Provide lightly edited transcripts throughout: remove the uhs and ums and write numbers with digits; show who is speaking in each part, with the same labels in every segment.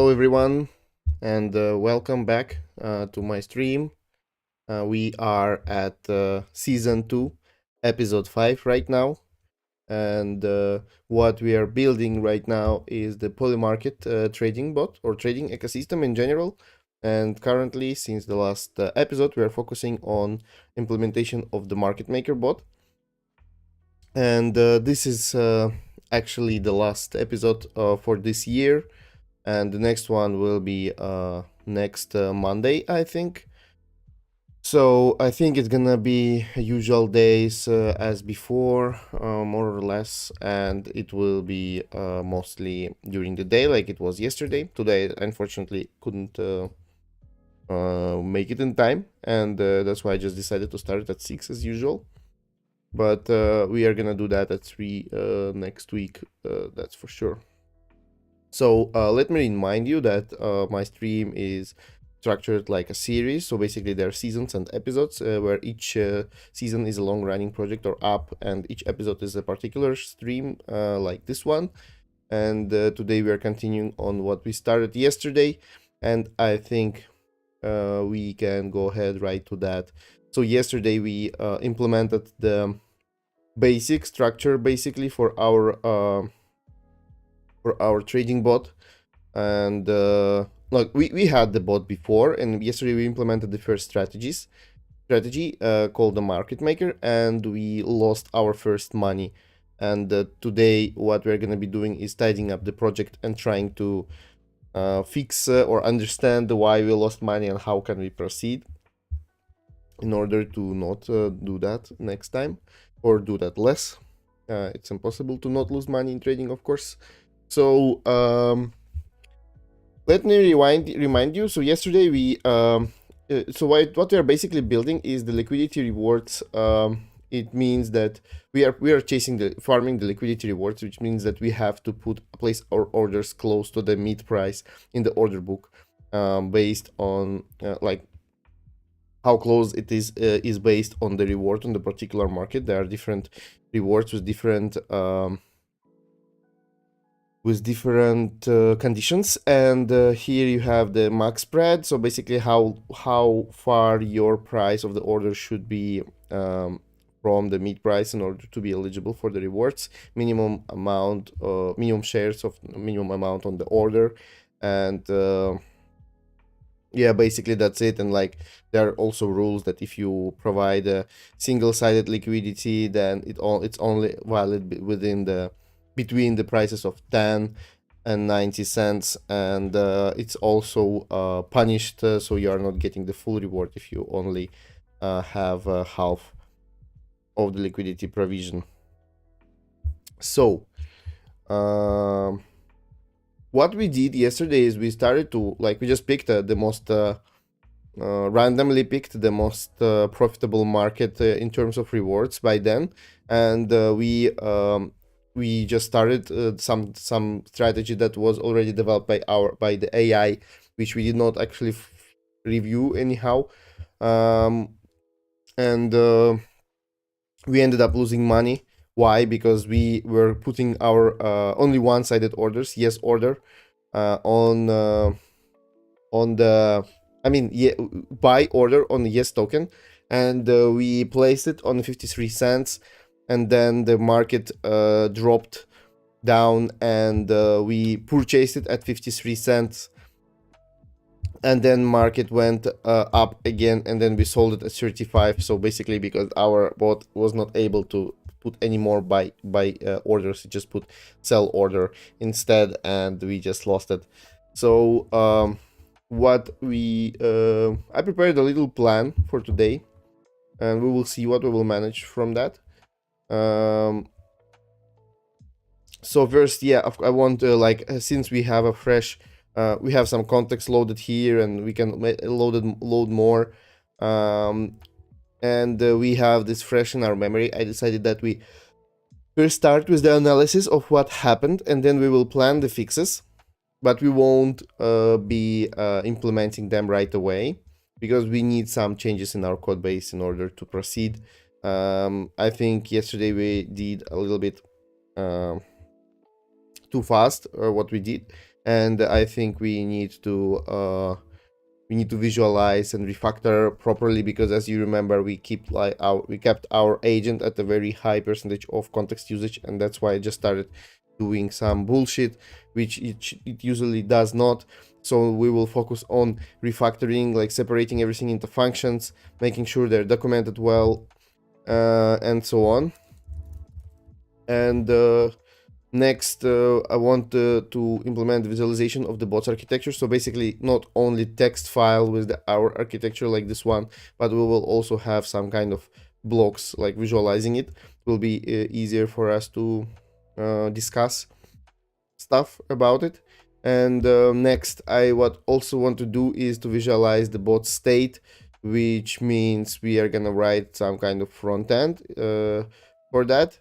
Speaker 1: Hello everyone, and welcome back to my stream. We are at season 2, episode 5 right now, and what we are building right now is the Polymarket trading bot or trading ecosystem in general. And currently, since the last episode, we are focusing on implementation of the market maker bot. And this is actually the last episode for this year, and the next one will be next Monday, I think. So I think it's gonna be usual days as before, more or less, and it will be mostly during the day like it was yesterday. Today, unfortunately, couldn't make it in time, and that's why I just decided to start at 6 as usual. But we are gonna do that at 3 next week, that's for sure. So let me remind you that my stream is structured like a series. So basically there are seasons and episodes where each season is a long-running project or app, and each episode is a particular stream like this one. And today we are continuing on what we started yesterday, and I think we can go ahead right to that. So yesterday we implemented the basic structure basically for our trading bot. And look, we had the bot before, and yesterday we implemented the first strategy called the market maker, and we lost our first money. And today what we're going to be doing is tidying up the project and trying to fix or understand why we lost money and how can we proceed in order to not do that next time, or do that less. It's impossible to not lose money in trading, of course. So let me remind you. So yesterday we what we are basically building is the liquidity rewards. It means that we are farming the liquidity rewards, which means that we have to place our orders close to the mid price in the order book, based on like how close it is based on the reward on the particular market. There are different rewards with different conditions, and here you have the max spread. So basically how far your price of the order should be from the mid price in order to be eligible for the rewards, minimum amount, minimum shares of minimum amount on the order, and yeah, basically that's it. And like there are also rules that if you provide a single-sided liquidity, then it's only valid between the prices of 10 and 90 cents, and it's also punished, so you are not getting the full reward if you only have half of the liquidity provision. So what we did yesterday is we started to, like, we just picked the most randomly picked the most profitable market in terms of rewards by then, and we just started some strategy that was already developed by the AI, which we did not actually review anyhow, and we ended up losing money. Why? Because we were putting our only one-sided orders, yes order, on the buy order on the yes token, and we placed it on 53 cents, and then the market dropped down, and we purchased it at 53 cents, and then market went up again, and then we sold it at 35. So basically, because our bot was not able to put any more buy orders, it just put sell order instead, and we just lost it. So what we I prepared a little plan for today, and we will see what we will manage from that. So first, yeah, I want to, like, since we have a fresh we have some context loaded here, and we can load more, and we have this fresh in our memory. I decided that we first start with the analysis of what happened, and then we will plan the fixes, but we won't be implementing them right away, because we need some changes in our code base in order to proceed. I think yesterday we did a little bit too fast what we did, and I think we need to visualize and refactor properly, because as you remember, we kept our agent at a very high percentage of context usage, and that's why I just started doing some bullshit, which it usually does not. So we will focus on refactoring, like separating everything into functions, making sure they're documented well, and so on. And next, I want to implement the visualization of the bots architecture. So basically, not only text file with our architecture like this one, but we will also have some kind of blocks, like visualizing it. It will be easier for us to discuss stuff about it. And next, I also want to do is to visualize the bot state, which means we are gonna write some kind of front end for that,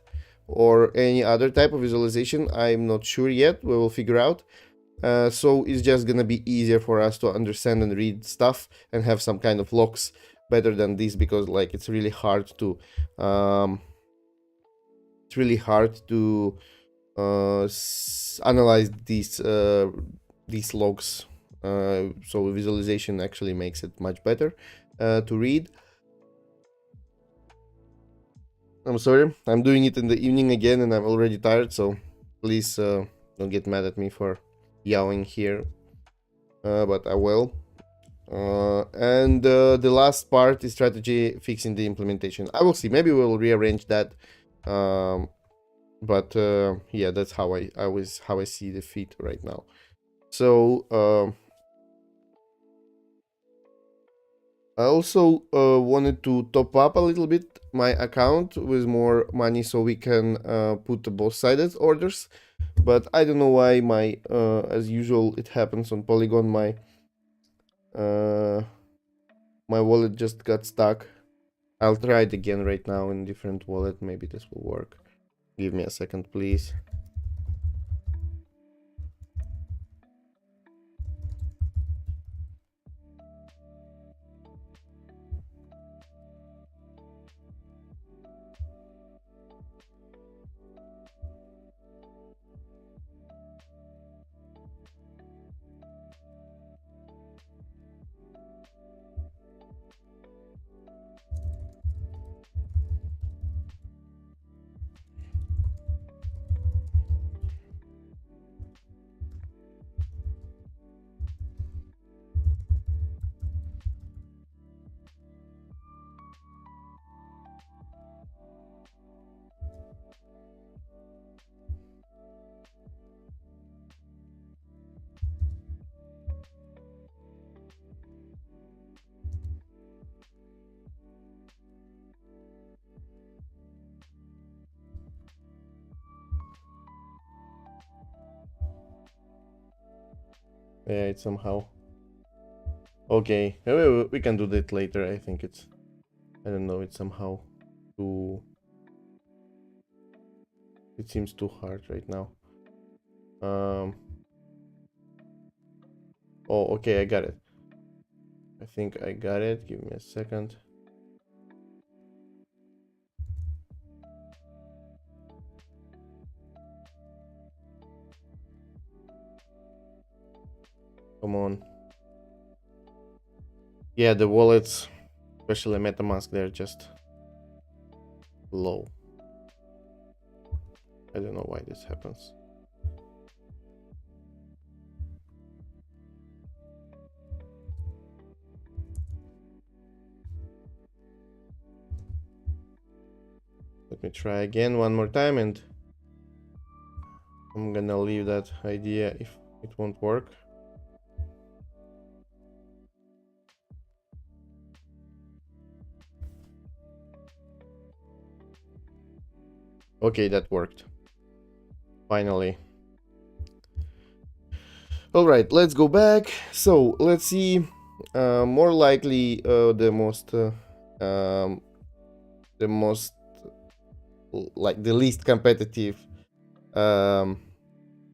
Speaker 1: or any other type of visualization. I'm not sure yet. We will figure out. So it's just gonna be easier for us to understand and read stuff and have some kind of logs better than this, because like it's really hard to analyze these logs. So visualization actually makes it much better to read. I'm sorry, I'm doing it in the evening again, and I'm already tired, so please don't get mad at me for yowing here, but I will. And the last part is strategy fixing the implementation. I will see, maybe we'll rearrange that, but yeah, that's how I see the feed right now. So I also wanted to top up a little bit my account with more money, so we can put the both-sided orders. But I don't know why my, as usual, it happens on Polygon, my wallet just got stuck. I'll try it again right now in a different wallet. Maybe this will work. Give me a second, please. Yeah, it's somehow okay. We can do that later. I think it's, I don't know, it's somehow too, it seems too hard right now. Oh, okay, I got it. I think I got it. Give me a second. Come on. Yeah, the wallets, especially MetaMask, they're just low. I don't know why this happens. Let me try again one more time, and I'm gonna leave that idea if it won't work. Okay, that worked. Finally. All right, let's go back. So let's see. More likely, the most like the least competitive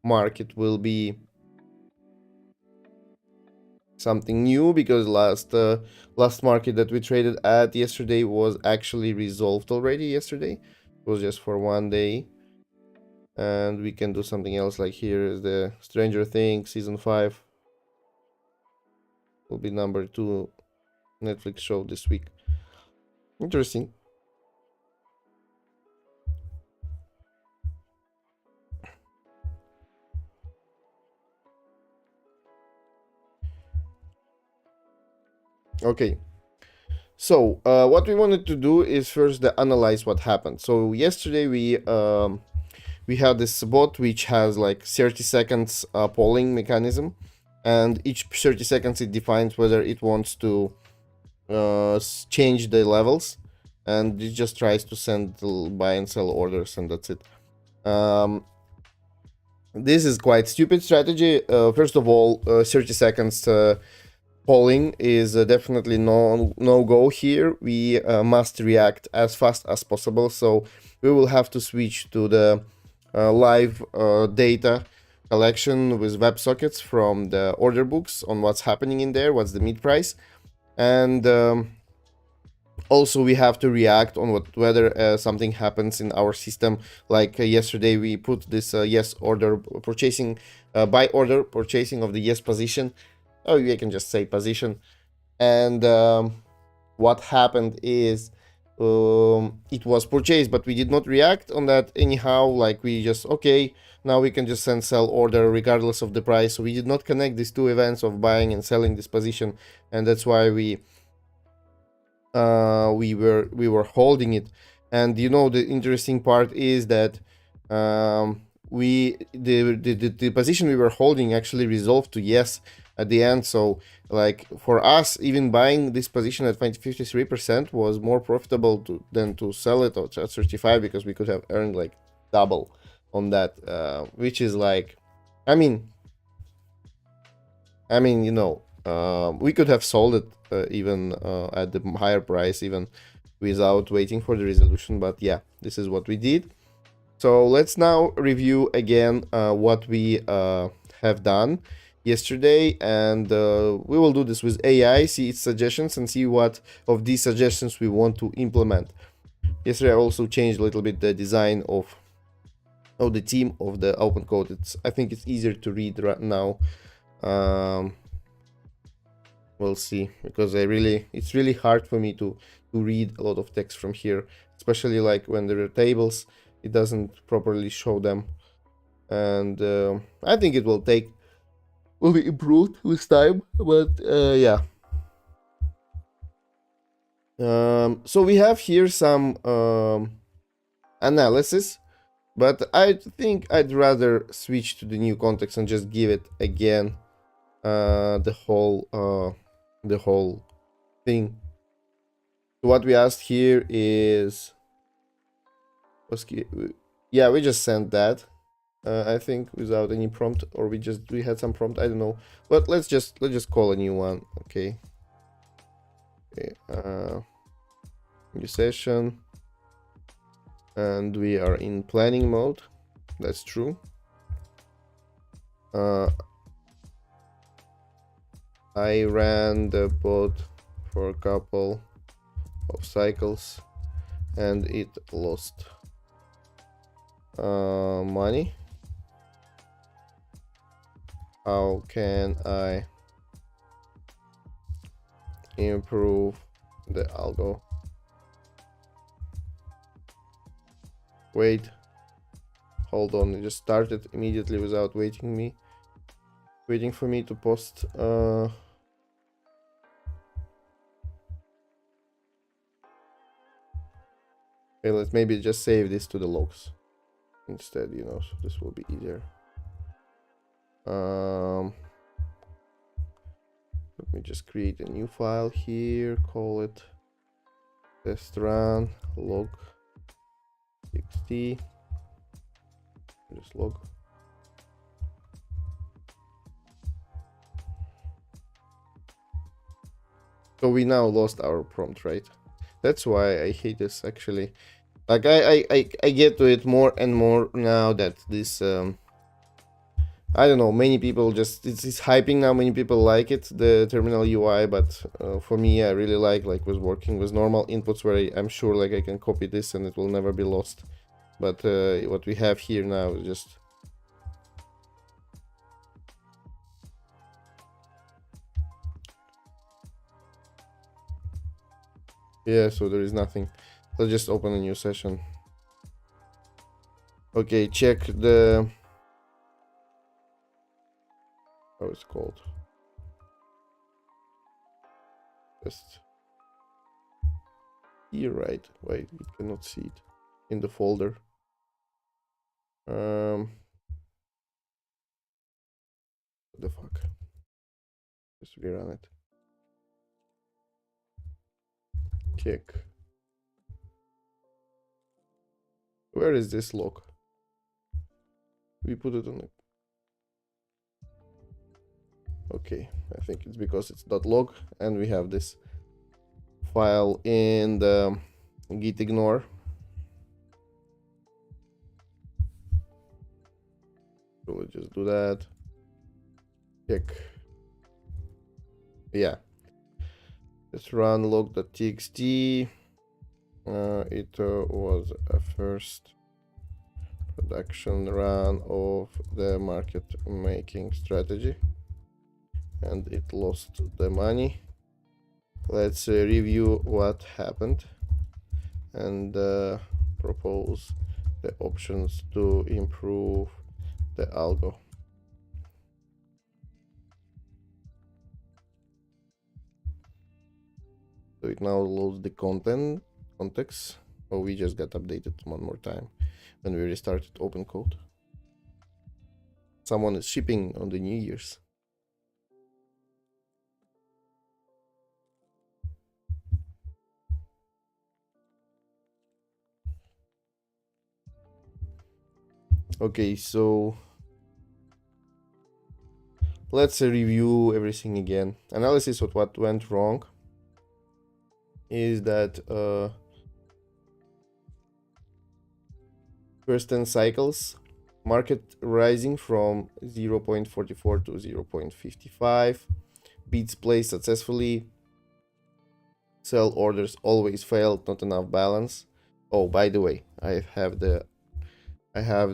Speaker 1: market will be something new, because last market that we traded at yesterday was actually resolved already yesterday. It was just for one day. And we can do something else, like here is the Stranger Things season 5 will be number 2 Netflix show this week. Interesting. Okay, so what we wanted to do is first analyze what happened. So yesterday we had this bot which has like 30 seconds polling mechanism, and each 30 seconds it defines whether it wants to change the levels, and it just tries to send buy and sell orders, and that's it. This is quite stupid strategy. First of all, 30 seconds polling is definitely no go here. We must react as fast as possible, so we will have to switch to the live data collection with WebSockets from the order books on what's happening in there, what's the mid price, and also we have to react on whether something happens in our system. Like yesterday we put this yes order purchasing, buy order purchasing of the yes position. Oh, you can just say position. And what happened is it was purchased, but we did not react on that anyhow. Like we just, okay, now we can just send sell order regardless of the price. So we did not connect these two events of buying and selling this position, and that's why we were holding it. And you know, the interesting part is that the position we were holding actually resolved to yes at the end. So like for us, even buying this position at 53% was more profitable than to sell it at 35, because we could have earned like double on that, which is like, I mean, you know, we could have sold it even at the higher price, even without waiting for the resolution. But yeah, this is what we did. So let's now review again what we have done yesterday, and we will do this with AI, see its suggestions and see what of these suggestions we want to implement. Yesterday I also changed a little bit the design of the theme of the open code. I think it's easier to read right now. We'll see, because it's really hard for me to read a lot of text from here, especially like when there are tables, it doesn't properly show them. And I think it will be improved with time, but yeah. So we have here some analysis, but I think I'd rather switch to the new context and just give it again the whole thing. So what we asked here is, yeah, we just sent that. I think without any prompt, or we had some prompt, I don't know. But let's just call a new one. Okay. New session, and we are in planning mode. That's true. I ran the bot for a couple of cycles and it lost money. How can I improve the algo? Wait, hold on, it just started immediately without waiting for me to post. Okay, let's maybe just save this to the logs instead, you know, so this will be easier. Let me just create a new file here, call it test run log txt, just log. So we now lost our prompt, right? That's why I hate this, actually. Like I get to it more and more now that this I don't know, many people just it's hyping now, many people like it, the terminal UI, but for me I really like with working with normal inputs where I'm sure like I can copy this and it will never be lost. but what we have here now is just yeah, so there is nothing. Let's just open a new session. Okay, check the how it's called. Just here, right? Wait, we cannot see it in the folder. What the fuck? Just rerun it. Check. Where is this log? We put it on it. Okay, I think it's because it's .log and we have this file in the git ignore. So we'll just do that. Check. Yeah. Let's run log.txt. It was a first production run of the market making strategy and it lost the money. Let's review what happened and propose the options to improve the algo. So it now loads the context. Oh, we just got updated one more time when we restarted open code. Someone is shipping on the New Year's. Okay, so let's review everything again. Analysis of what went wrong is that first 10 cycles, market rising from 0.44 to 0.55, beats play successfully, sell orders always failed, not enough balance. Oh, by the way, I have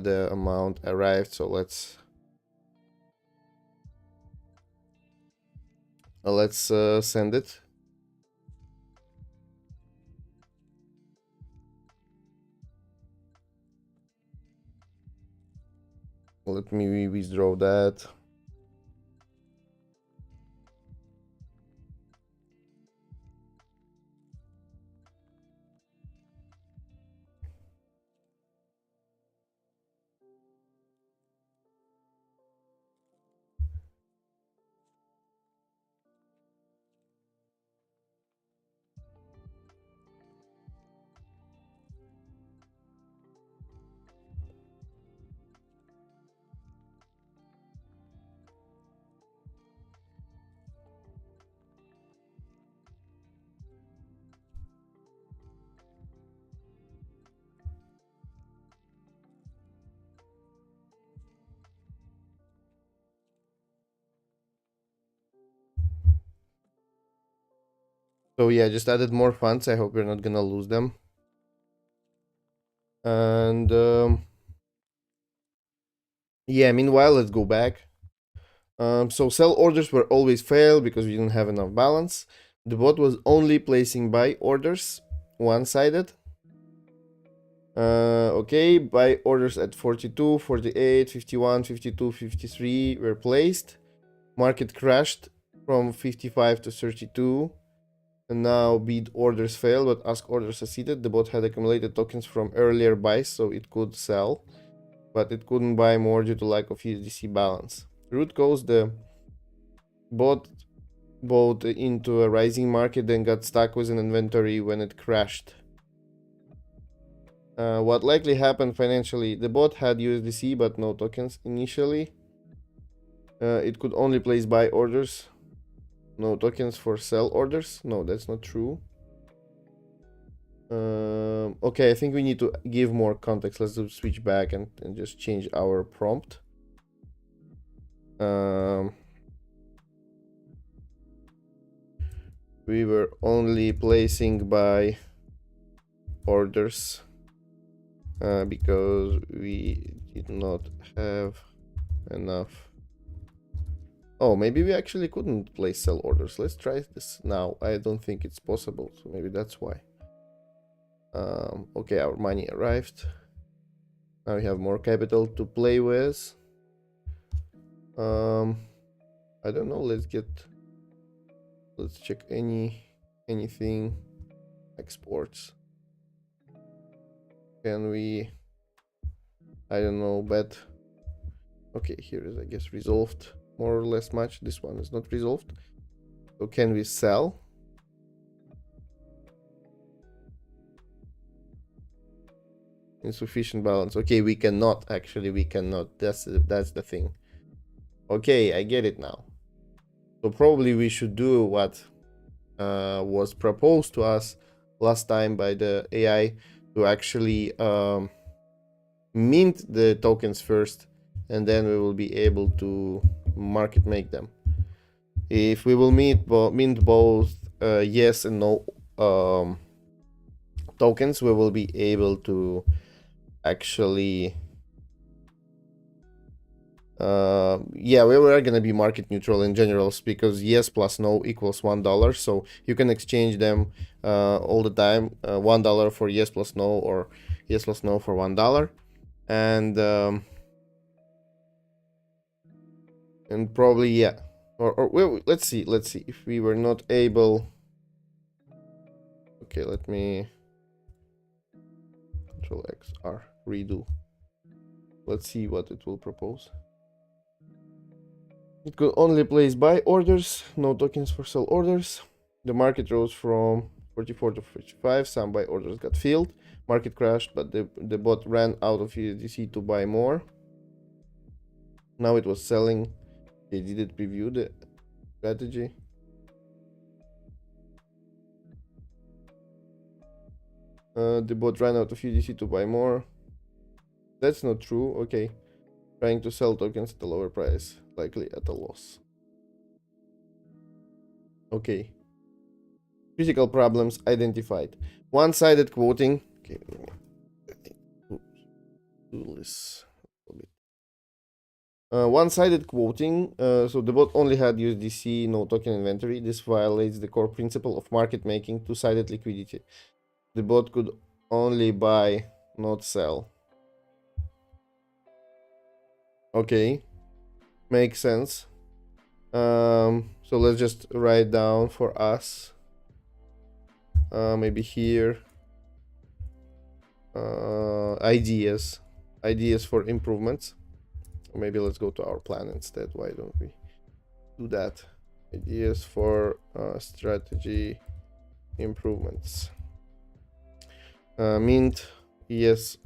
Speaker 1: the amount arrived, so let's send it. Let me withdraw that. So yeah, just added more funds. I hope we're not gonna lose them. And yeah, meanwhile, let's go back. So sell orders were always fail because we didn't have enough balance. The bot was only placing buy orders one-sided. Okay, buy orders at 42, 48, 51, 52, 53 were placed. Market crashed from 55 to 32. And now bid orders failed, but ask orders succeeded. The bot had accumulated tokens from earlier buys, so it could sell, but it couldn't buy more due to lack of USDC balance. Root cause: the bot bought into a rising market, then got stuck with an inventory when it crashed. What likely happened financially: the bot had USDC but no tokens initially. It could only place buy orders, no tokens for sell orders. No, that's not true. Okay, I think we need to give more context. Let's switch back and just change our prompt. We were only placing buy orders because we did not have enough. Oh, maybe we actually couldn't place sell orders. Let's try this now. I don't think it's possible, so maybe that's why. Okay, our money arrived. Now we have more capital to play with. I don't know. Let's check anything. Exports. Can we? I don't know, bet. Okay, here is, I guess, resolved more or less much. This one is not resolved. So can we sell? Insufficient balance. Okay, we cannot. Actually, we cannot. That's the thing. Okay, I get it now. So probably we should do what was proposed to us last time by the AI, to actually mint the tokens first, and then we will be able to market make them. If we will mint both yes and no tokens, we will be able to actually yeah, we were gonna be market neutral in general, because yes plus no equals $1, so you can exchange them all the time, $1 for yes plus no, or yes plus no for $1. And probably, yeah, or well, let's see if we were not able. Okay, let me Control X R redo. Let's see what it will propose. It could only place buy orders, no tokens for sell orders. The market rose from 44 to 55. Some buy orders got filled. Market crashed, but the bot ran out of USDC to buy more. Now it was selling. They didn't preview the strategy. The bot ran out of USDC to buy more. That's not true. Okay. Trying to sell tokens at a lower price, likely at a loss. Okay. Physical problems identified. One-sided quoting. Okay. Do this a bit. One-sided quoting. So the bot only had USDC, no token inventory. This violates the core principle of market making, two-sided liquidity. The bot could only buy, not sell. Okay, makes sense. So let's just write down for us. Maybe here. Ideas for improvements. Or maybe let's go to our plan instead. Why don't we do that? Ideas for strategy improvements. Mint yes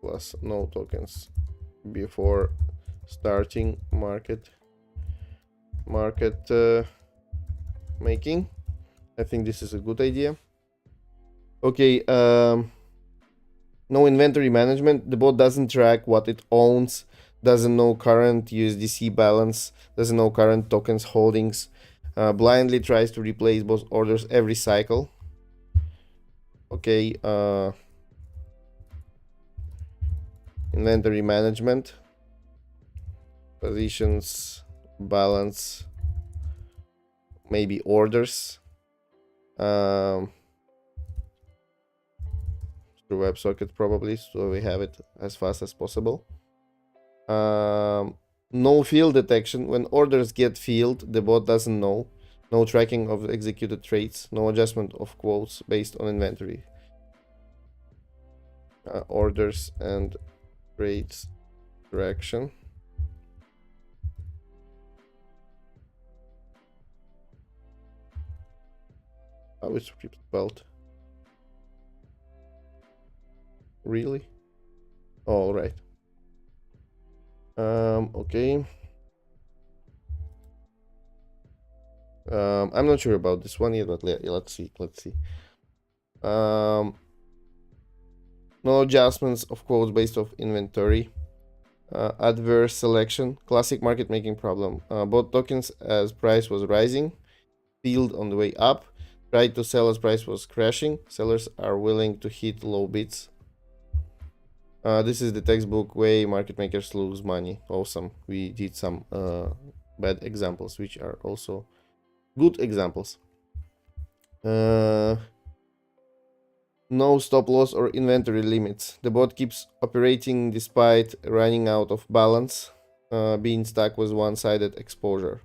Speaker 1: plus no tokens before starting market making. I think this is a good idea. Okay, no inventory management. The bot doesn't track what it owns, doesn't know current USDC balance, doesn't know current tokens holdings, blindly tries to replace both orders every cycle. Okay, inventory management, positions, balance, maybe orders, through WebSocket probably, so we have it as fast as possible. No field detection. When orders get filled, the bot doesn't know. No tracking of executed trades. No adjustment of quotes based on inventory. Orders and trades direction. How is script spelled? Really? All right. Okay. I'm not sure about this one yet, but let's see. No adjustments of quotes based off inventory. Adverse selection, classic market making problem. Bought tokens as price was rising, filled on the way up, tried to sell as price was crashing. Sellers are willing to hit low bids. This is the textbook way market makers lose money. Awesome. We did some bad examples, which are also good examples. No stop loss or inventory limits. The bot keeps operating despite running out of balance, being stuck with one-sided exposure.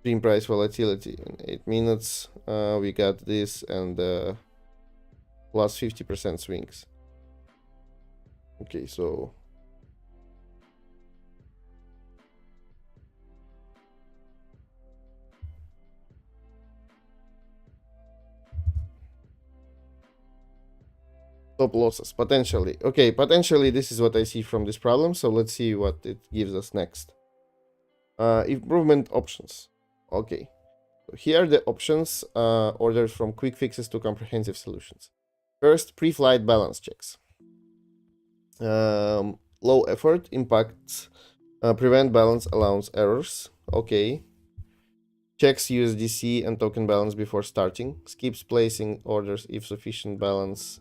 Speaker 1: Stream price volatility in 8 minutes. We got this and plus 50% swings. Okay, so stop losses potentially. Okay, potentially this is what I see from this problem. So let's see what it gives us next. Improvement options. Okay, so here are the options ordered from quick fixes to comprehensive solutions. First, pre-flight balance checks. Low effort impacts prevent balance allowance errors. Okay. Checks USDC and token balance before starting. Skips placing orders if sufficient balance.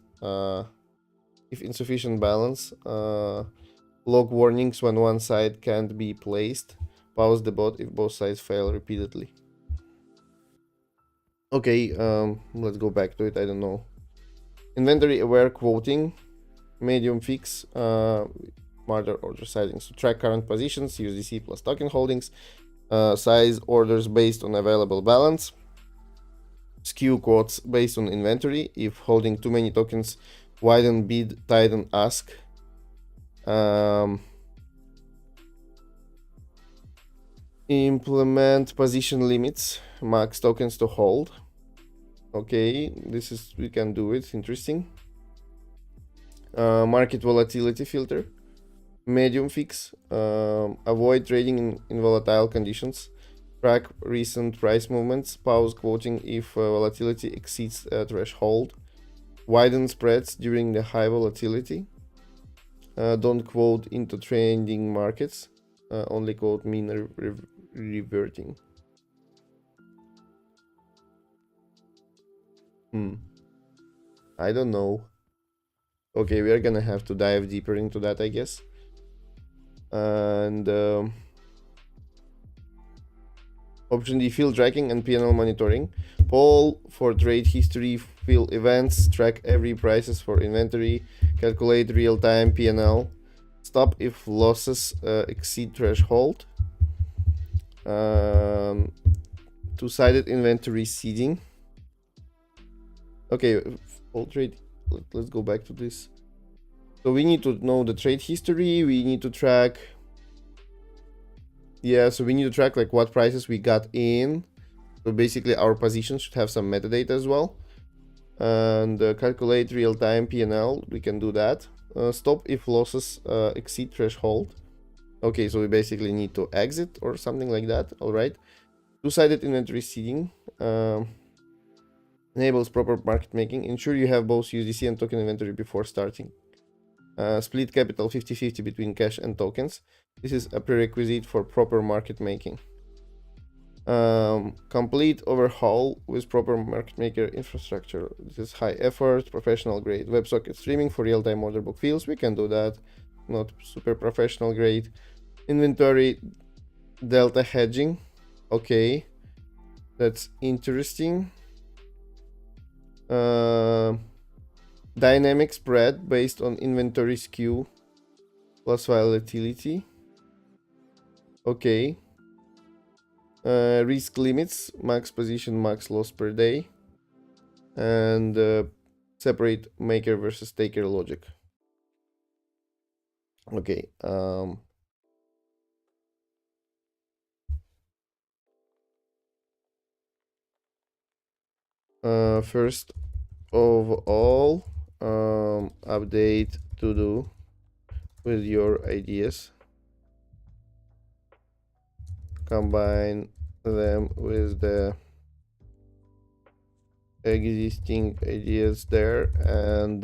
Speaker 1: If insufficient balance. Log warnings when one side can't be placed. Pause the bot if both sides fail repeatedly. Okay, let's go back to it. I don't know. Inventory aware quoting. Medium fix. Smarter order sizings to track current positions. USDC plus token holdings. Size orders based on available balance. Skew quotes based on inventory. If holding too many tokens, widen bid, tighten ask. Implement position limits, max tokens to hold. Okay, this is, we can do it. Interesting. Market volatility filter. Medium fix. Avoid trading in volatile conditions. Track recent price movements. Pause quoting if volatility exceeds threshold. Widen spreads during the high volatility. Don't quote into trending markets. Only quote mean reverting. I don't know. Okay, we are gonna have to dive deeper into that, I guess. And option D, field tracking and PNL monitoring. Poll for trade history, field events, track every prices for inventory, calculate real-time PNL, stop if losses exceed threshold. Two-sided inventory seeding. Okay, full trade. Let's go back to this. So we need to know the trade history. We need to track. Yeah, so we need to track like what prices we got in. So basically our position should have some metadata as well. And calculate real-time PNL. We can do that. Stop if losses exceed threshold. Okay, so we basically need to exit or something like that. All right. Two-sided inventory seeding. Enables proper market making. Ensure you have both USDC and token inventory before starting. Split capital 50-50 between cash and tokens. This is a prerequisite for proper market making. Complete overhaul with proper market maker infrastructure. This is high effort, professional grade. WebSocket streaming for real-time order book fields. We can do that. Not super professional grade. Inventory delta hedging. Okay, that's interesting. Dynamic spread based on inventory skew plus volatility. Okay. Risk limits, max position, max loss per day. And separate maker versus taker logic. Okay. First of all, update to do with your ideas. Combine them with the existing ideas there and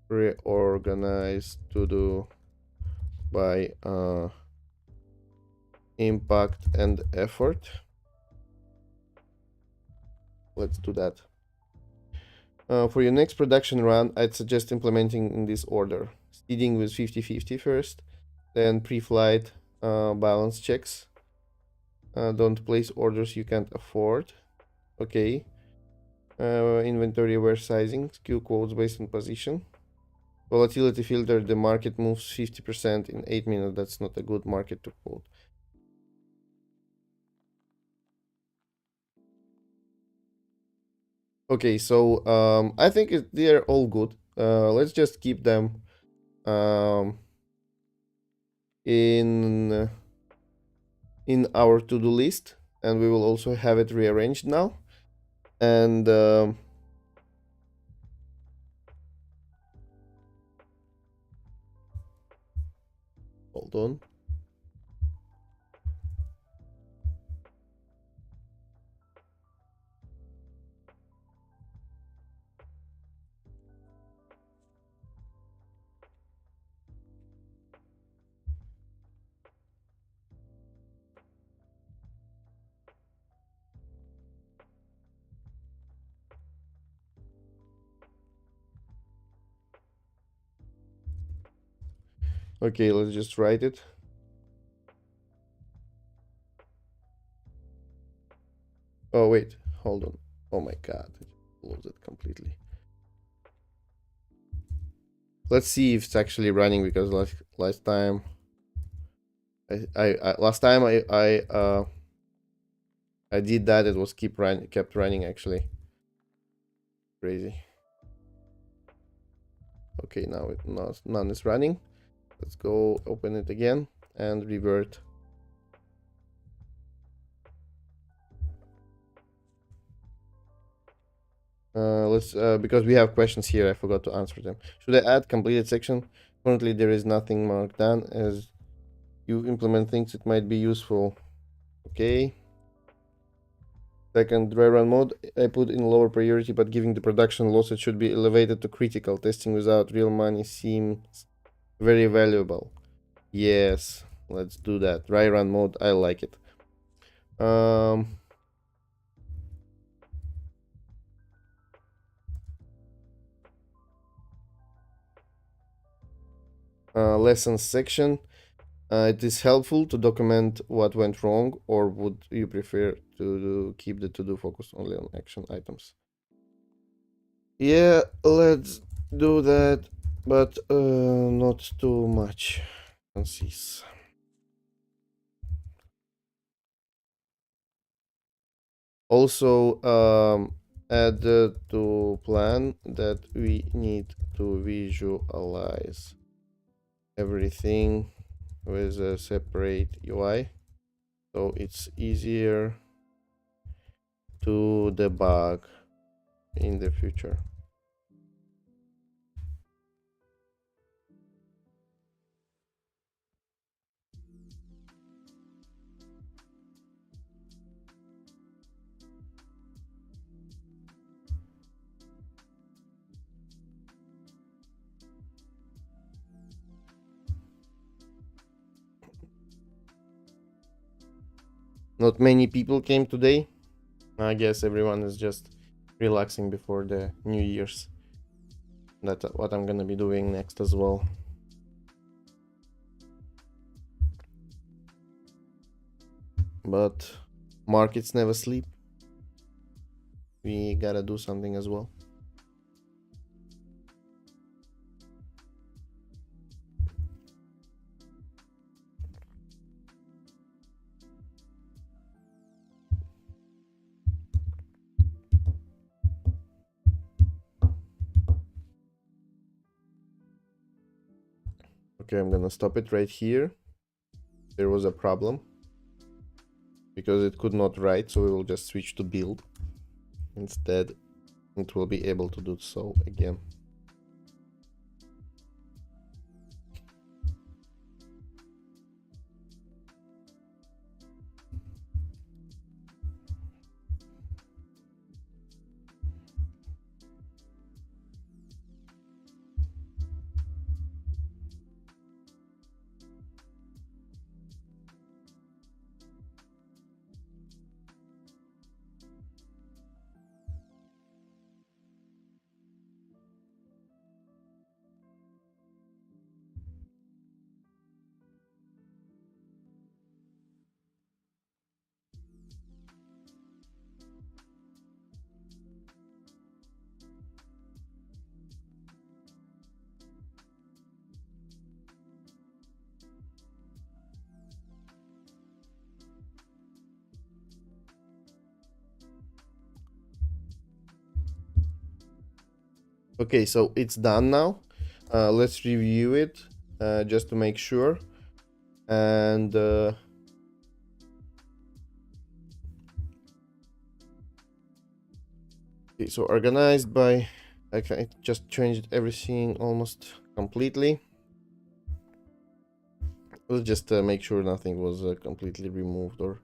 Speaker 1: reorganize to do by impact and effort. Let's do that. For your next production run, I'd suggest implementing in this order. Seeding with 50-50 first, then pre-flight balance checks. Don't place orders you can't afford. Okay. Inventory aware sizing, SKU quotes based on position. Volatility filter, the market moves 50% in 8 minutes. That's not a good market to quote. Okay, so I think they're all good. Let's just keep them in our to-do list, and we will also have it rearranged now. And hold on. Okay, let's just write it. Oh wait, hold on. Oh my god, I closed it completely. Let's see if it's actually running, because last time I did that, it was kept running actually. Crazy. Okay, now none is running. Let's go open it again and revert. Let's because we have questions here, I forgot to answer them. Should I add completed section? Currently there is nothing marked down. As you implement things, it might be useful. Okay. Second, dry run mode, I put in lower priority, but giving the production loss, it should be elevated to critical. Testing without real money seems very valuable. Yes, let's do that. Dry run mode, I like it. Lessons section. It is helpful to document what went wrong, or would you prefer to keep the to-do focus only on action items? Yeah, let's do that, but not too much. Concise. Also, add to plan that we need to visualize everything with a separate UI, so it's easier to debug in the future. Not many people came today. I guess everyone is just relaxing before the New Year's. That's what I'm gonna be doing next as well. But markets never sleep. We gotta do something as well. Okay, I'm gonna stop it right here. There was a problem because it could not write, so we will just switch to build. Instead, it will be able to do so again. Okay, so it's done now. Let's review it just to make sure. And okay, so organized by, I just changed everything almost completely. Let's just make sure nothing was completely removed or.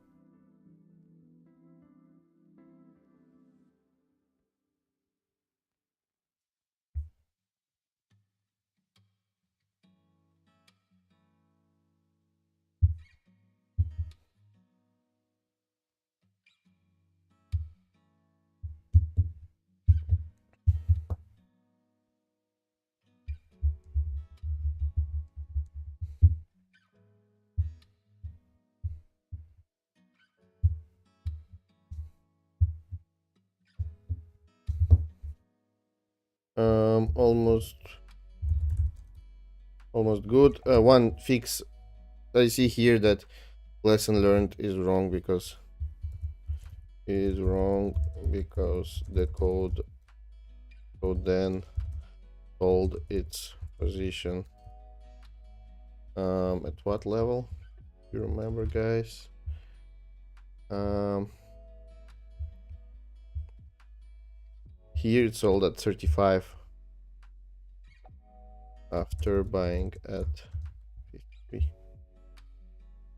Speaker 1: Almost good. One fix. I see here that lesson learned is wrong because the code then hold its position. At what level? You remember, guys? Here it's sold at 35 after buying at 53.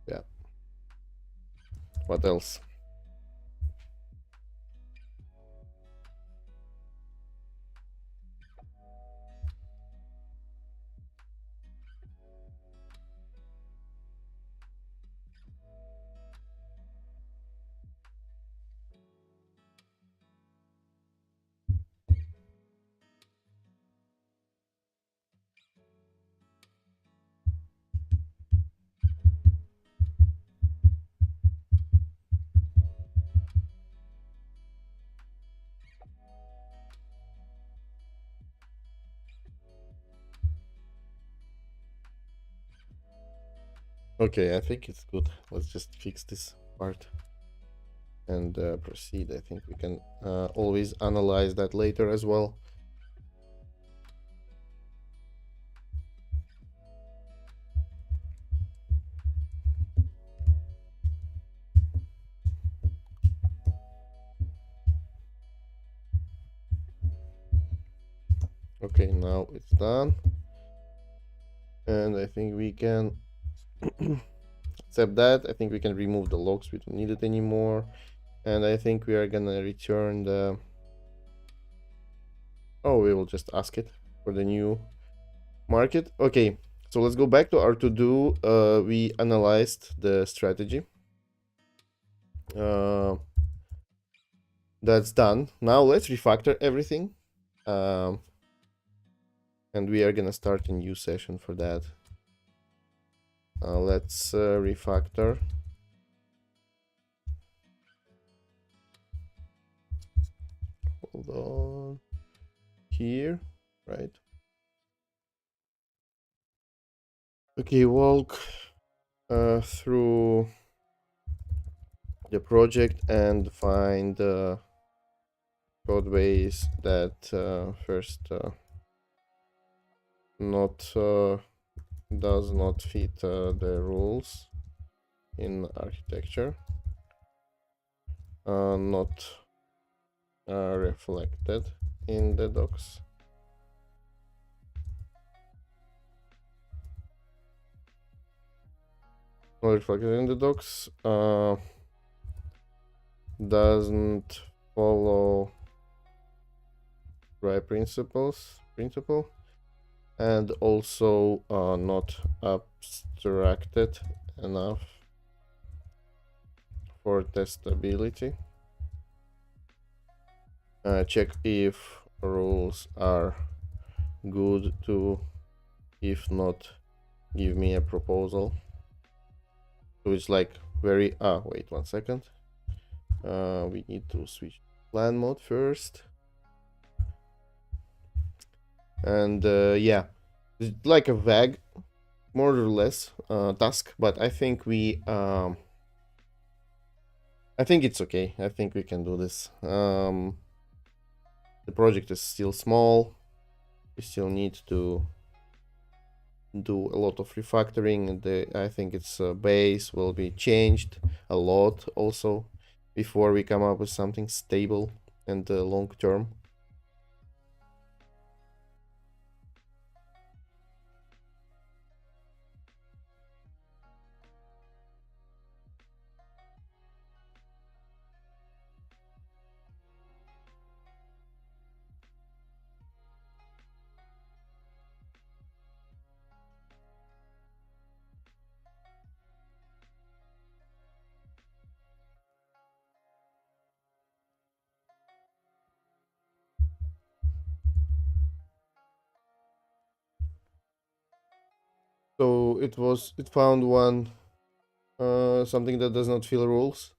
Speaker 1: Yeah. What else? Okay, I think it's good. Let's just fix this part and proceed. I think we can always analyze that later as well. Okay, now it's done. And I think we can accept that. I think we can remove the logs. We don't need it anymore. And I think we are gonna return the. Oh, we will just ask it for the new market. Okay, so let's go back to our to-do. We analyzed the strategy. That's done. Now let's refactor everything. And we are gonna start a new session for that. Let's refactor. Hold on. Here, right? Okay, walk through the project and find the code base that first does not fit the rules in architecture, not reflected in the docs. Not reflected in the docs. Doesn't follow right principle, and also not abstracted enough for testability. Check if rules are good to, if not, give me a proposal. So it's like very, wait 1 second. We need to switch plan mode first. And yeah, it's like a vague, more or less, task, but I think I think it's okay. I think we can do this. The project is still small. we still need to do a lot of refactoring, and I think its base will be changed a lot also before we come up with something stable and long term. So it found one something that does not fill rules.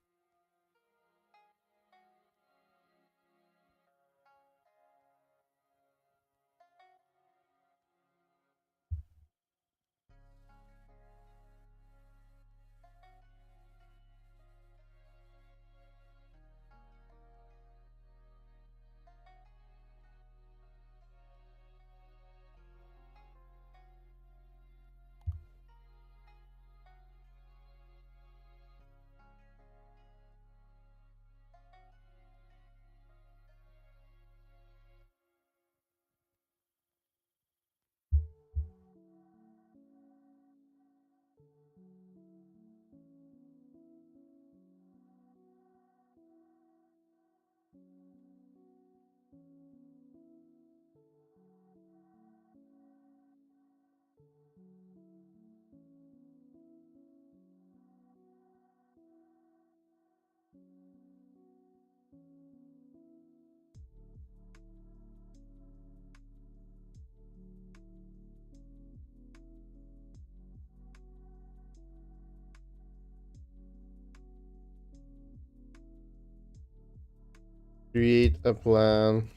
Speaker 1: Create a plan,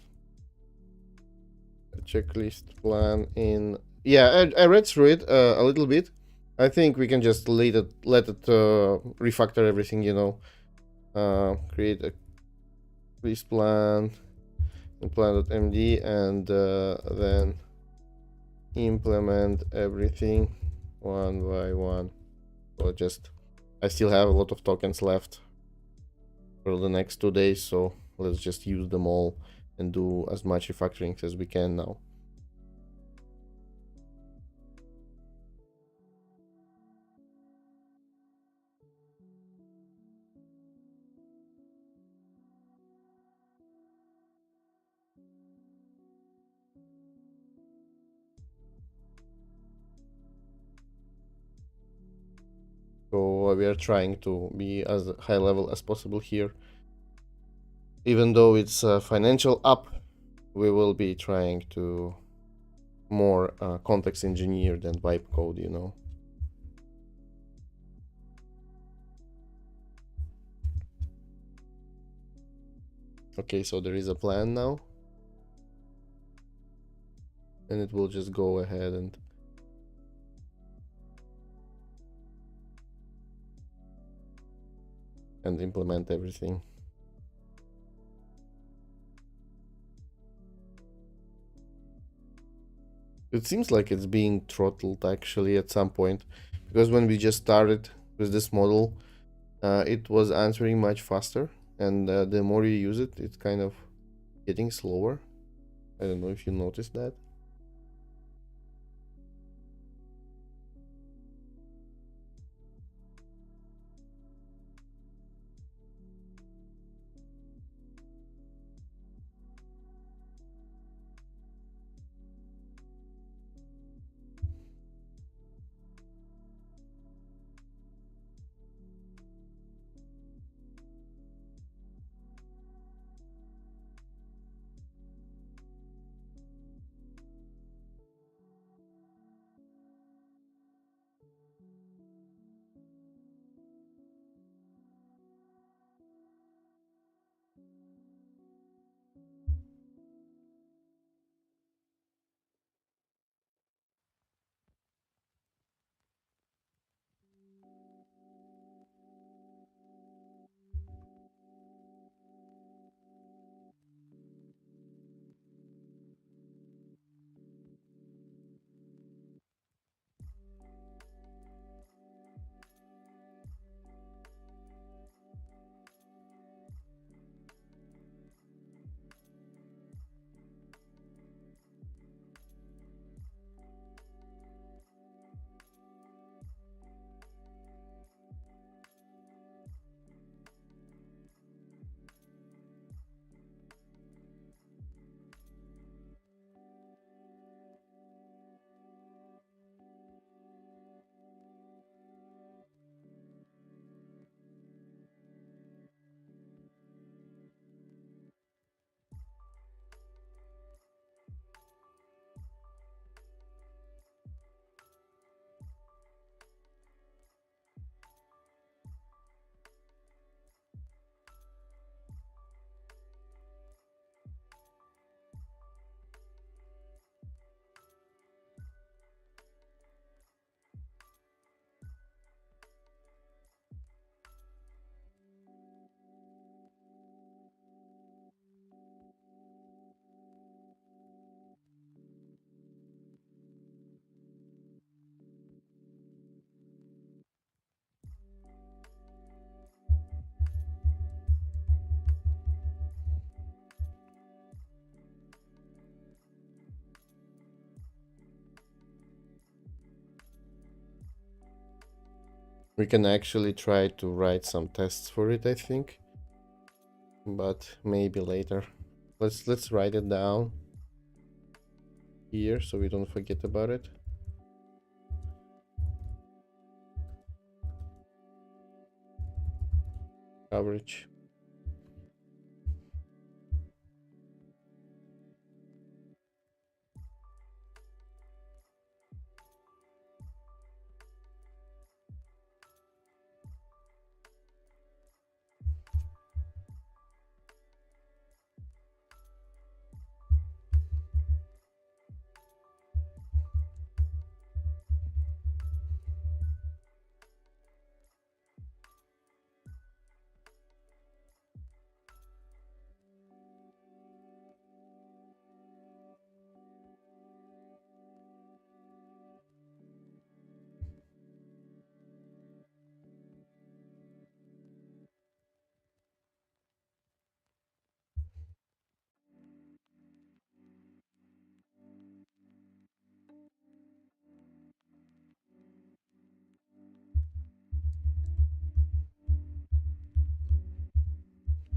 Speaker 1: a checklist plan in. Yeah, I read through it a little bit. I think we can just let it refactor everything, create a list plan in plan.md, and then implement everything one by one. So I still have a lot of tokens left for the next 2 days, so let's just use them all and do as much refactoring as we can now. So we are trying to be as high level as possible here. Even though it's a financial up, we will be trying to more context engineer than wipe code, Okay, so there is a plan now. And it will just go ahead and implement everything. It seems like it's being throttled actually at some point, because when we just started with this model, it was answering much faster, and the more you use it, it's kind of getting slower. I don't know if you noticed that. We can actually try to write some tests for it, I think, but maybe later. Let's write it down here so we don't forget about it. Coverage.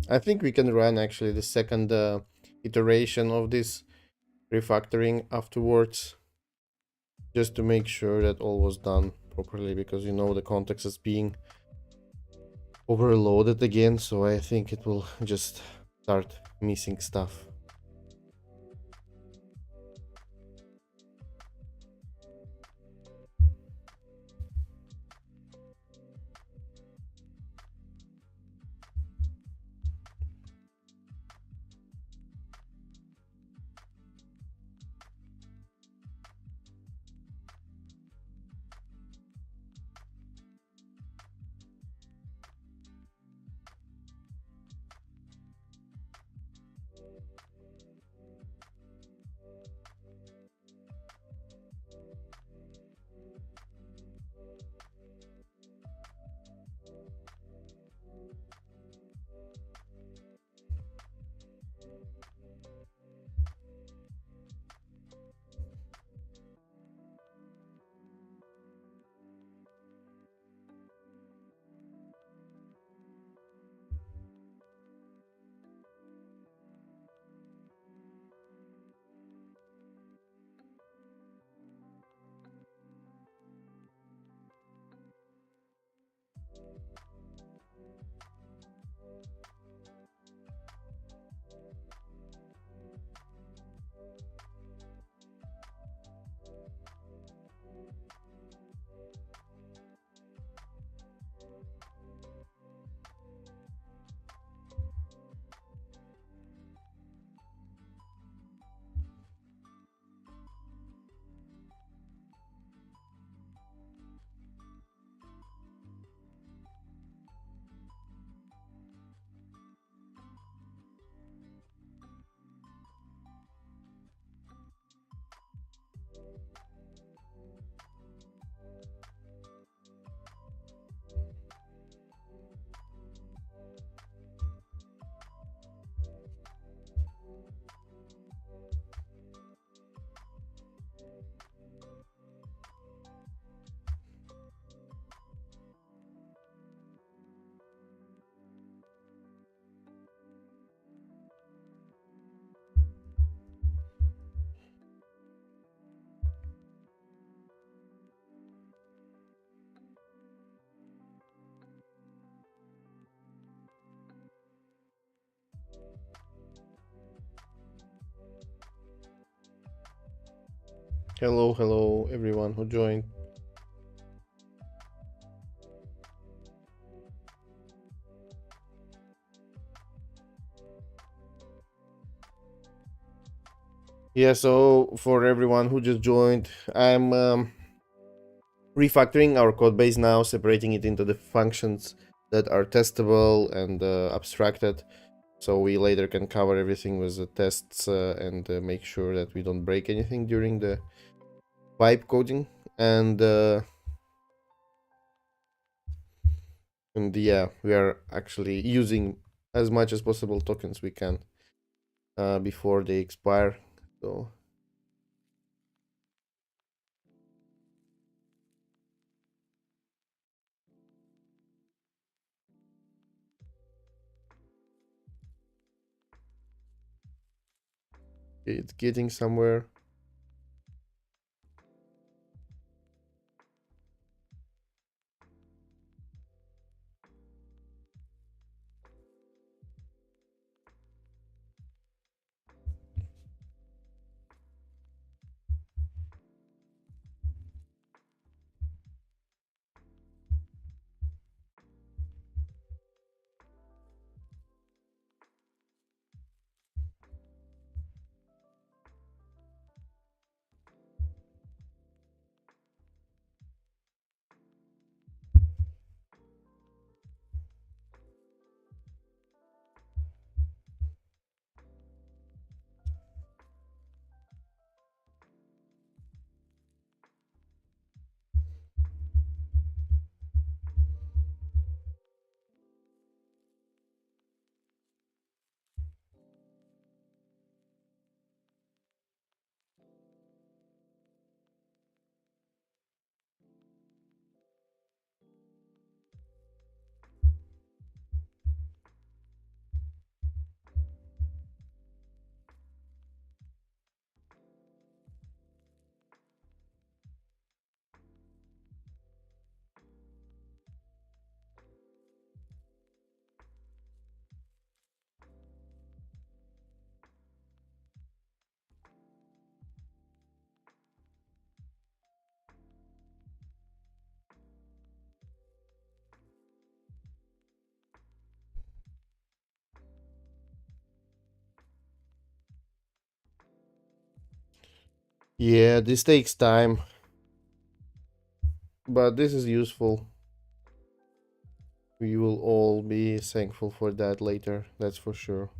Speaker 1: I think we can run actually the second iteration of this refactoring afterwards, just to make sure that all was done properly, because the context is being overloaded again, so I think it will just start missing stuff. Hello everyone who joined. Yeah, so for everyone who just joined, I'm refactoring our code base now, separating it into the functions that are testable and abstracted, so we later can cover everything with the tests and make sure that we don't break anything during the vibe coding. And yeah, we are actually using as much as possible tokens we can before they expire. So It's getting somewhere. Yeah, this takes time, but this is useful. We will all be thankful for that later, that's for sure.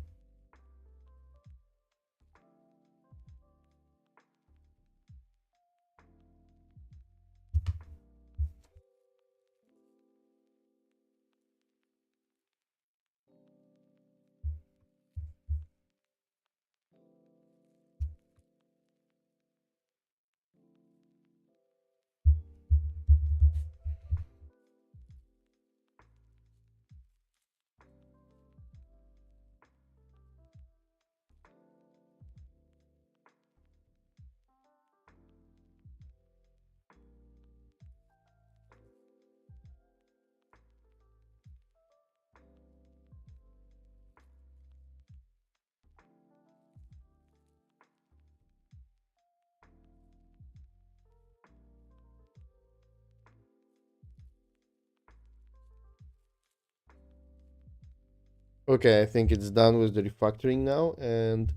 Speaker 1: Okay, I think it's done with the refactoring now, and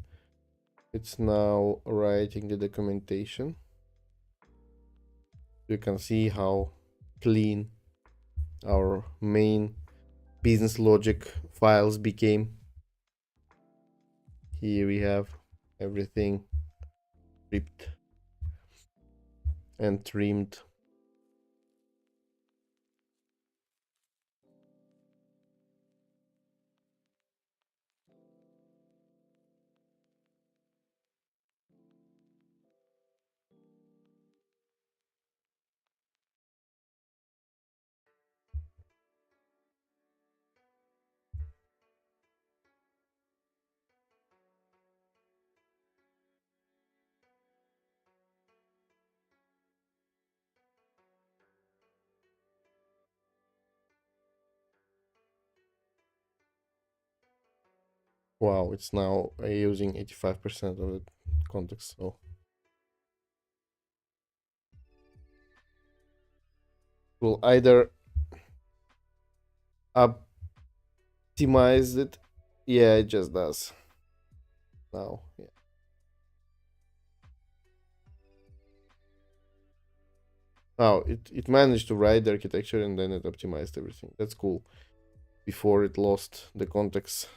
Speaker 1: it's now writing the documentation. You can see how clean our main business logic files became. Here we have everything ripped and trimmed. Wow, it's now using 85% of the context, so we'll either optimize it. Yeah, it just does now. Yeah. Oh, it managed to write the architecture and then it optimized everything. That's cool. Before it lost the context.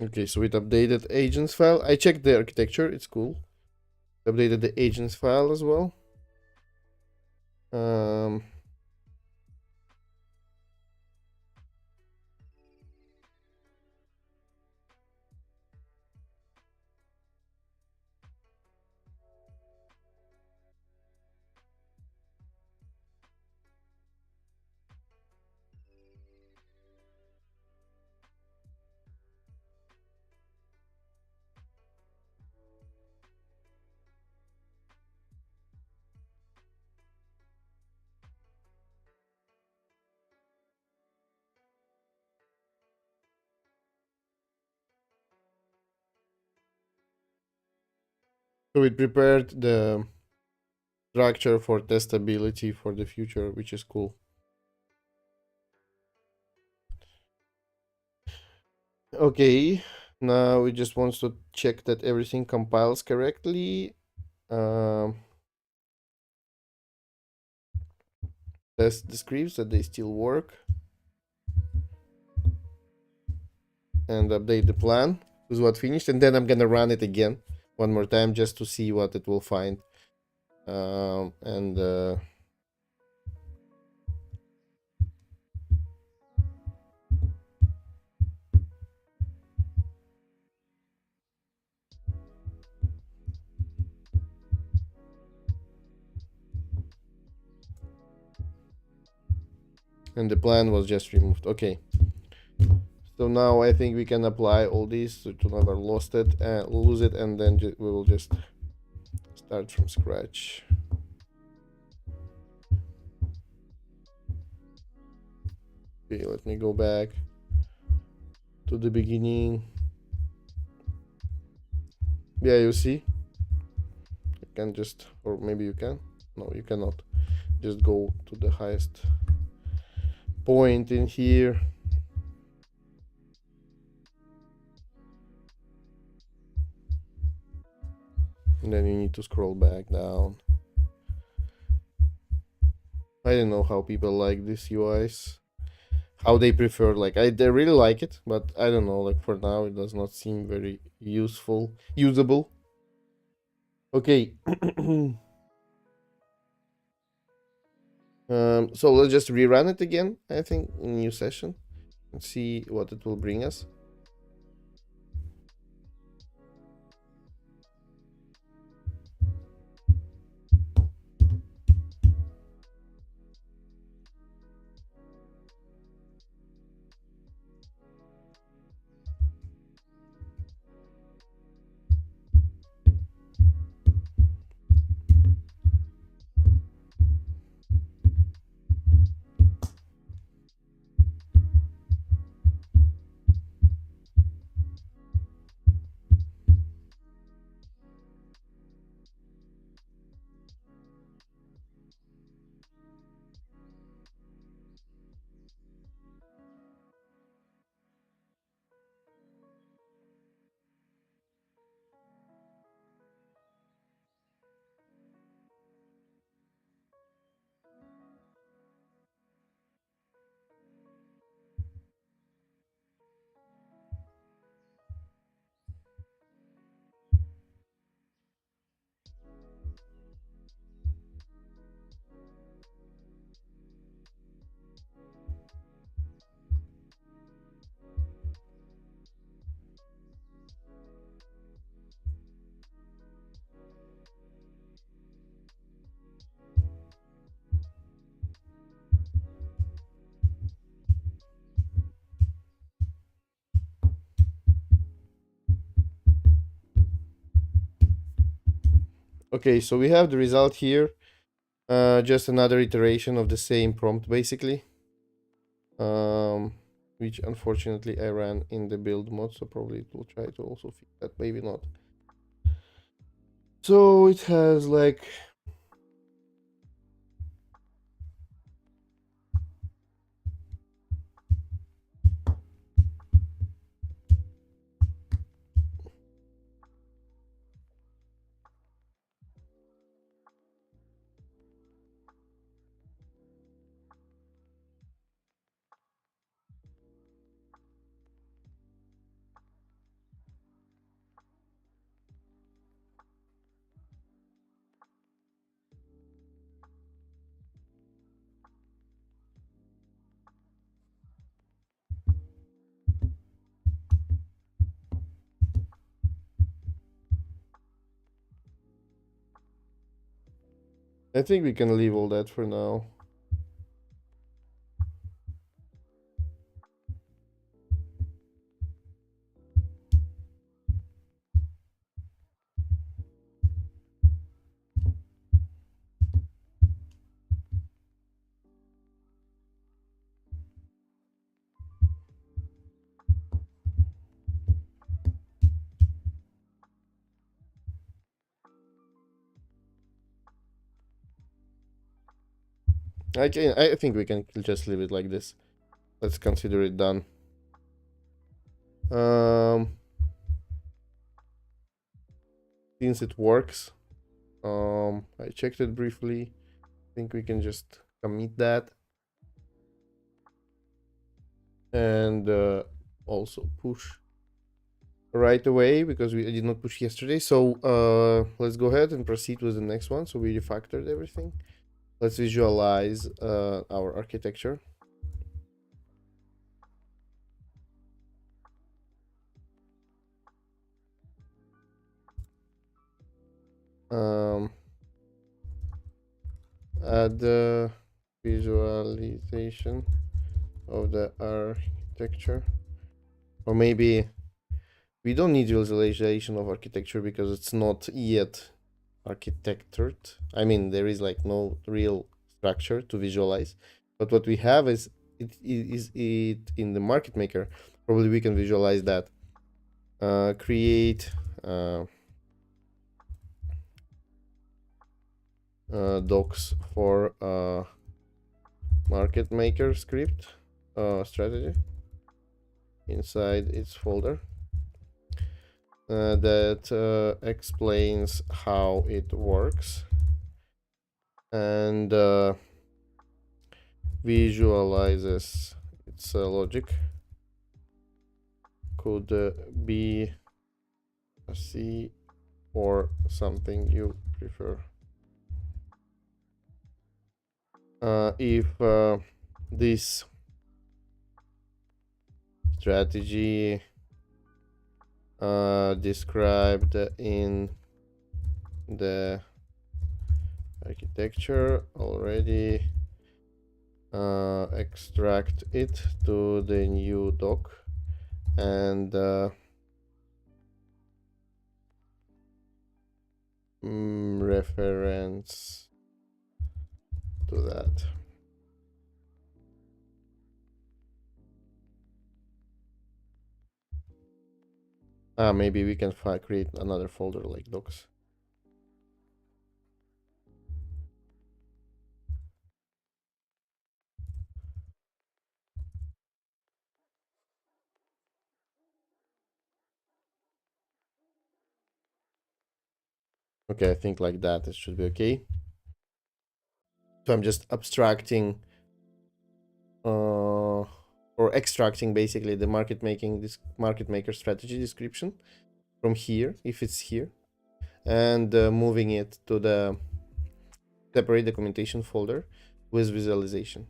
Speaker 1: Okay, so it updated agents file. I checked the architecture, it's cool. Updated the agents file as well. So it prepared the structure for testability for the future, which is cool. Okay, now it just wants to check that everything compiles correctly. Test the scripts that they still work. And update the plan. This is what finished. And then I'm gonna run it again one more time just to see what it will find. And the plan was just removed. Okay. So now I think we can apply all these to never lose it, and then we will just start from scratch. Okay, let me go back to the beginning. Yeah, you see? You can just, or maybe you can. No, you cannot. Just go to the highest point in here. And then you need to scroll back down. I don't know how people like these UIs. How they prefer, like they really like it, but I don't know, like for now it does not seem very usable. Okay. So let's just rerun it again, I think, in new session and see what it will bring us. Okay, so we have the result here. Just another iteration of the same prompt, basically. Which unfortunately I ran in the build mode, so probably it will try to also fix that, maybe not. So it has like I think we can leave all that for now. I think we can just leave it like this. Let's consider it done. Since it works, I checked it briefly. I think we can just commit that and also push right away because we did not push yesterday. So let's go ahead and proceed with the next one. So we refactored everything. Let's visualize our architecture. Add the visualization of the architecture, or maybe we don't need visualization of architecture because it's not yet architectured. I mean, there is like no real structure to visualize, but what we have is it in the market maker. Probably we can visualize that. Create docs for market maker script strategy inside its folder that explains how it works and visualizes its logic. Could be a C or something you prefer. If this strategy described in the architecture already, extract it to the new doc and reference to that. Maybe we can create another folder like docs. Okay, I think like that it should be okay. So I'm just abstracting or extracting basically the market maker strategy description from here if it's here, and moving it to the separate documentation folder with visualization.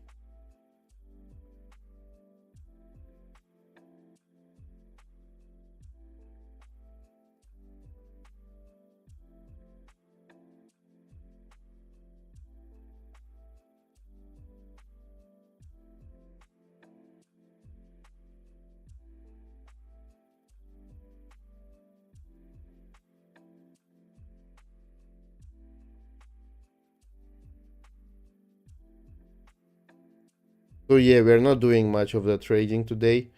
Speaker 1: So yeah, we're not doing much of the trading today.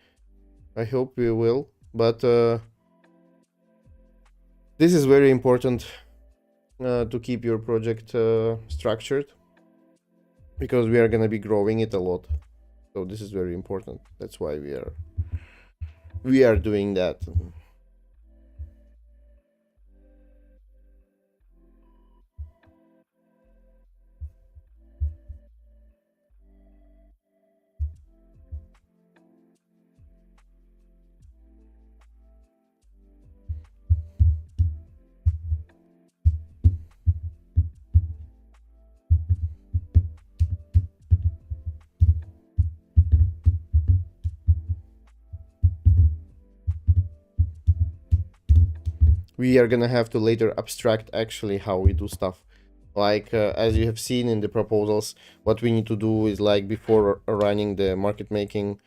Speaker 1: I hope we will, but this is very important to keep your project structured because we are gonna be growing it a lot. So this is very important. That's why we are doing that. We are gonna have to later abstract actually how we do stuff Like as you have seen in the proposals, what we need to do is like before running the market making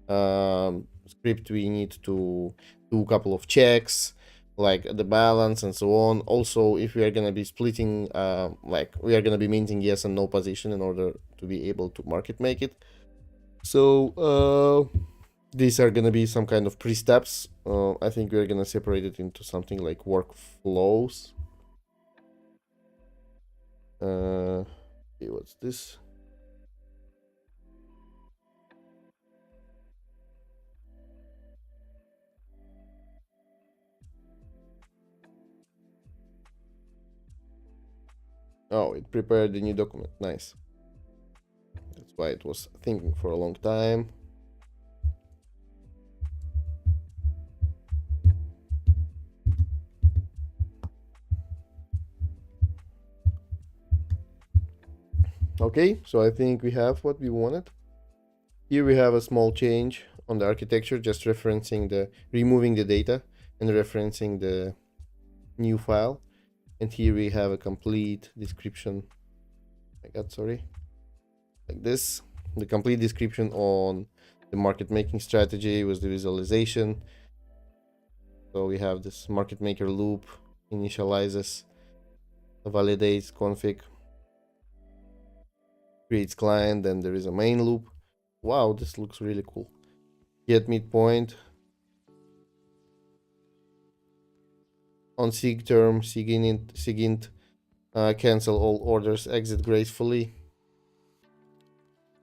Speaker 1: script, we need to do a couple of checks like the balance and so on. Also, if we are going to be splitting, like we are going to be minting yes and no position in order to be able to market make it. So these are going to be some kind of pre-steps. I think we're going to separate it into something like workflows. Okay, what's this? Oh, it prepared the new document. Nice. That's why it was thinking for a long time. Okay, so I think we have what we wanted. Here we have a small change on the architecture, just referencing removing the data and referencing the new file. And here we have a complete description. Sorry. Like this, the complete description on the market making strategy with the visualization. So we have this market maker loop, initializes, validates config, creates client, then there is a main loop. Wow, this looks really cool. Get midpoint on sig term, sigint, cancel all orders, exit gracefully,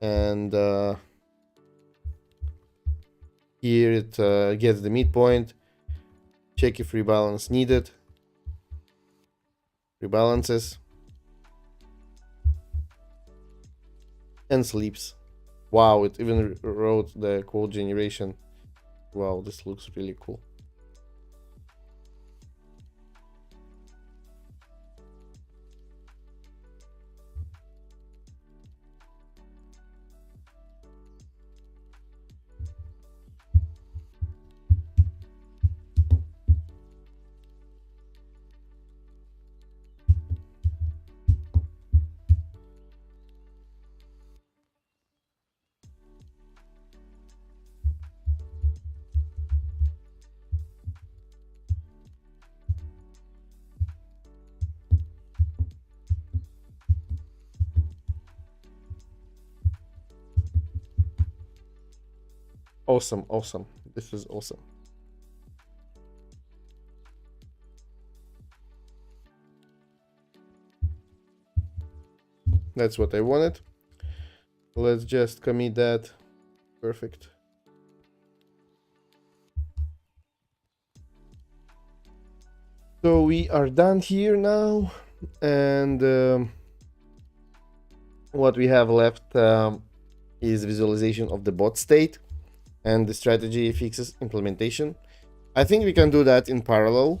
Speaker 1: and here it gets the midpoint, check if rebalance needed, rebalances, and sleeps. Wow, it even wrote the code generation. Wow, this looks really cool. Awesome, awesome. This is awesome. That's what I wanted. Let's just commit that. Perfect. So we are done here now, and what we have left is visualization of the bot state and the strategy fixes implementation. I think we can do that in parallel.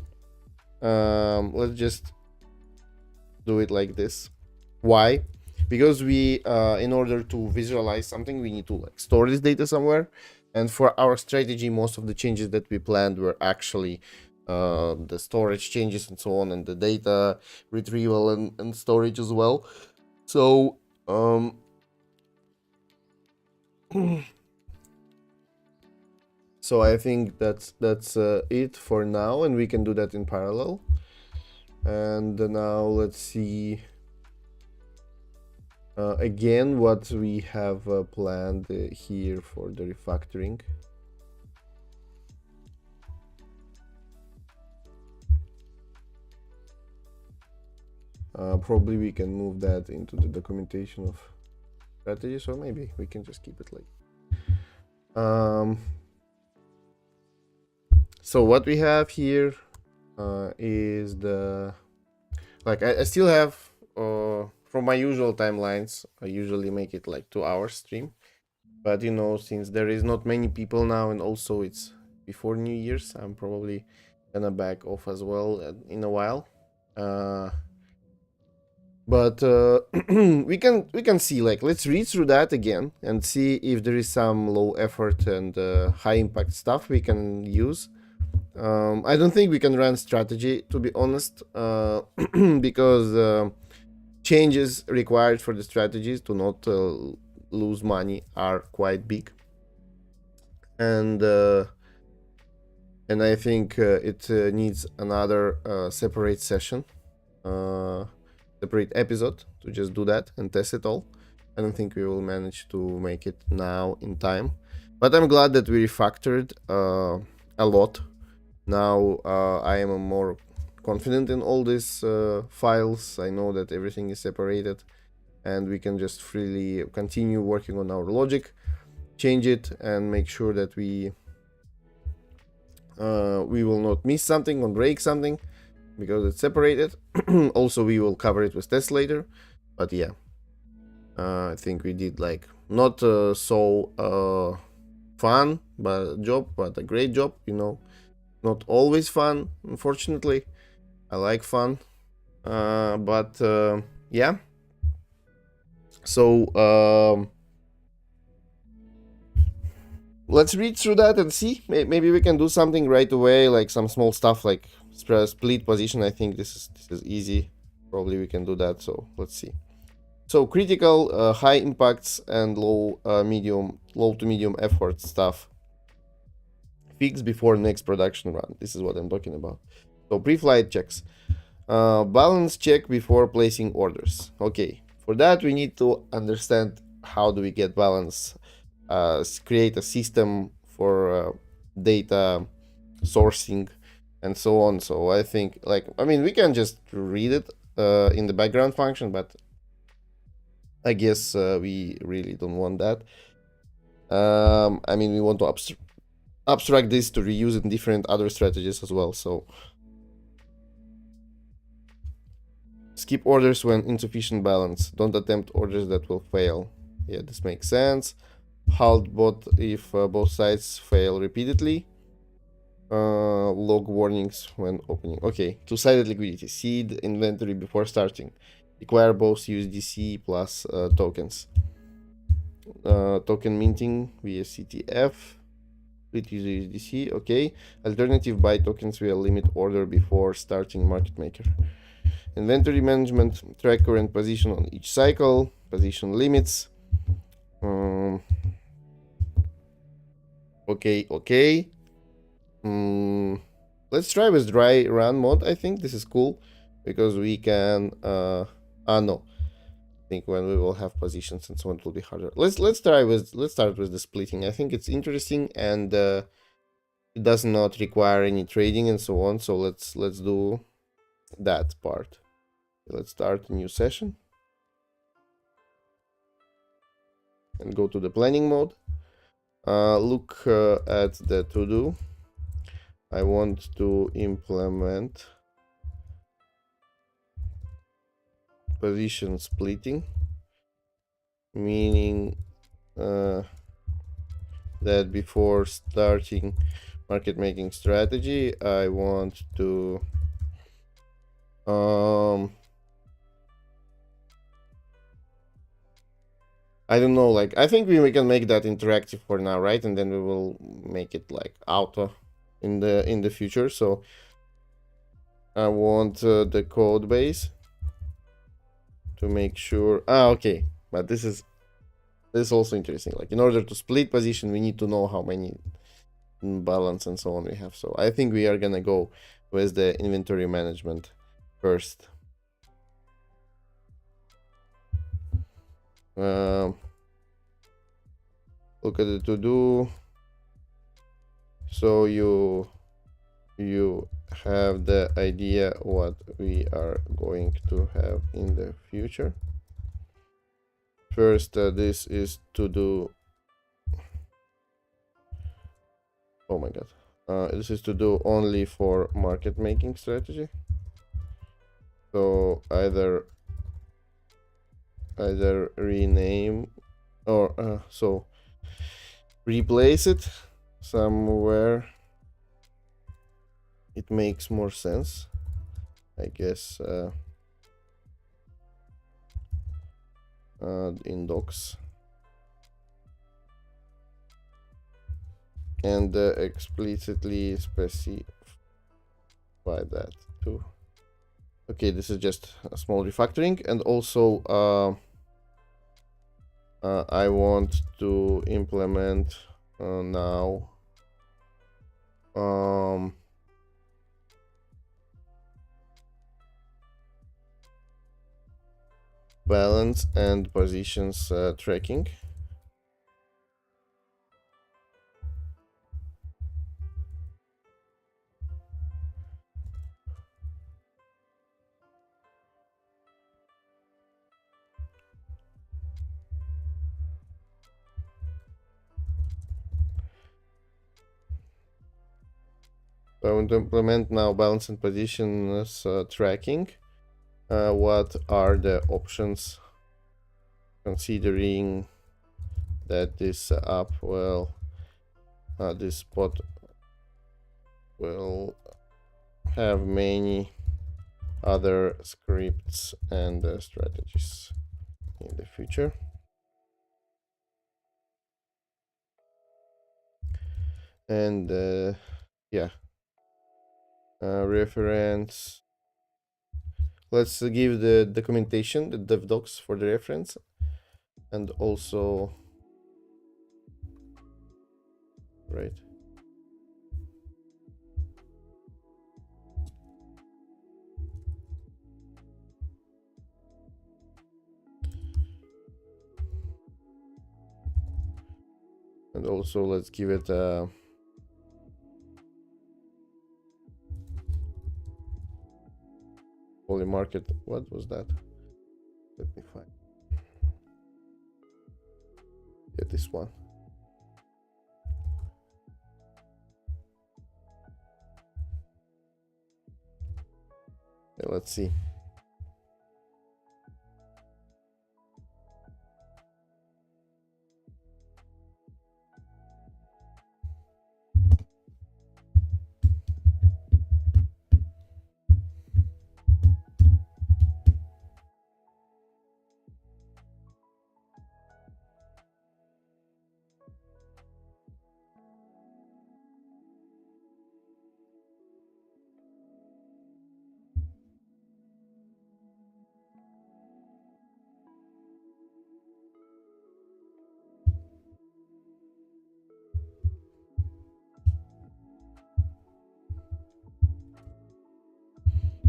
Speaker 1: Let's just do it like this. Why? Because we, in order to visualize something, we need to like store this data somewhere. And for our strategy, most of the changes that we planned were actually the storage changes and so on, and the data retrieval and storage as well. So so I think that's it for now, and we can do that in parallel. And now let's see again what we have planned here for the refactoring. Probably we can move that into the documentation of strategies, or maybe we can just keep it like. So what we have here is the, like I still have from my usual timelines, I usually make it like 2 hours stream, but you know, since there is not many people now and also it's before New Year's, I'm probably gonna back off as well in a while. But we can see, like, let's read through that again and see if there is some low effort and high impact stuff we can use. I don't think we can run strategy, to be honest, because changes required for the strategies to not lose money are quite big, and I think it needs another separate session, separate episode to just do that and test it all. I don't think we will manage to make it now in time, but I'm glad that we refactored a lot. Now I am more confident in all these files. I know that everything is separated and we can just freely continue working on our logic, change it, and make sure that we will not miss something or break something because it's separated. Also, we will cover it with tests later, but yeah, I think we did like not so fun job, but a great job, you know. Not always fun, unfortunately. I like fun, but yeah. So let's read through that and see. Maybe we can do something right away, like some small stuff like split position. I think this is easy. Probably we can do that. So let's see. So critical, high impacts, and low to medium effort stuff. Fix before next production run. This is what I'm talking about. So pre-flight checks. Balance check before placing orders. Okay, for that we need to understand how do we get balance, create a system for data sourcing and so on. So I think, like, I mean, we can just read it in the background function, but I guess we really don't want that. I mean, we want to abstract this to reuse in different other strategies as well. So skip orders when insufficient balance. Don't attempt orders that will fail. Yeah, this makes sense. Halt bot if both sides fail repeatedly. Log warnings when opening. Okay, two-sided liquidity. Seed inventory before starting. Require both USDC plus tokens. Token minting via CTF. Split USDC. Okay. Alternative buy tokens via limit order before starting market maker. Inventory management. Track current position on each cycle. Position limits. Okay. Let's try with dry run mode. I think this is cool because we can no. I think when we will have positions and so on, it will be harder. Let's start with the splitting. I think it's interesting and it does not require any trading and so on. So let's do that part. Let's start a new session and go to the planning mode. Look at the to-do. I want to implement position splitting, meaning that before starting market making strategy, I want to I don't know, like, I think we can make that interactive for now, right? And then we will make it like auto in the future. So I want the code base to make sure. Okay, but this is also interesting. Like, in order to split position, we need to know how many balance and so on we have. So I think we are gonna go with the inventory management first. Look at the to-do. So you have the idea what we are going to have in the future. First, this is to do. Oh my god. This is to do only for market making strategy. So either rename or so replace it somewhere. It makes more sense, I guess. In docs and explicitly specify that too. Okay, this is just a small refactoring, and also I want to implement now balance and positions tracking. So I want to implement now balance and positions tracking. What are the options, considering that this app will this bot will have many other scripts and strategies in the future. And yeah, reference. Let's give the documentation, the dev docs for the reference, and also right. And also let's give it a Polymarket. What was that? Let me find. Yeah, this one. Yeah, let's see.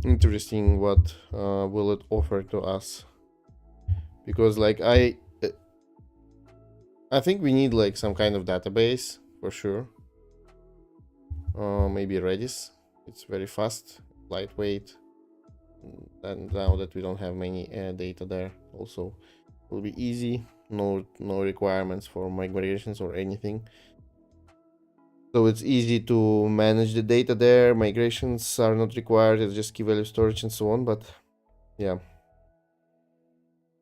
Speaker 1: Interesting. What will it offer to us? Because like I think we need like some kind of database for sure. Maybe Redis. It's very fast, lightweight, and now that we don't have many data there, also will be easy. No requirements for migrations or anything. So it's easy to manage the data there. Migrations are not required. It's just key value storage and so on. But yeah.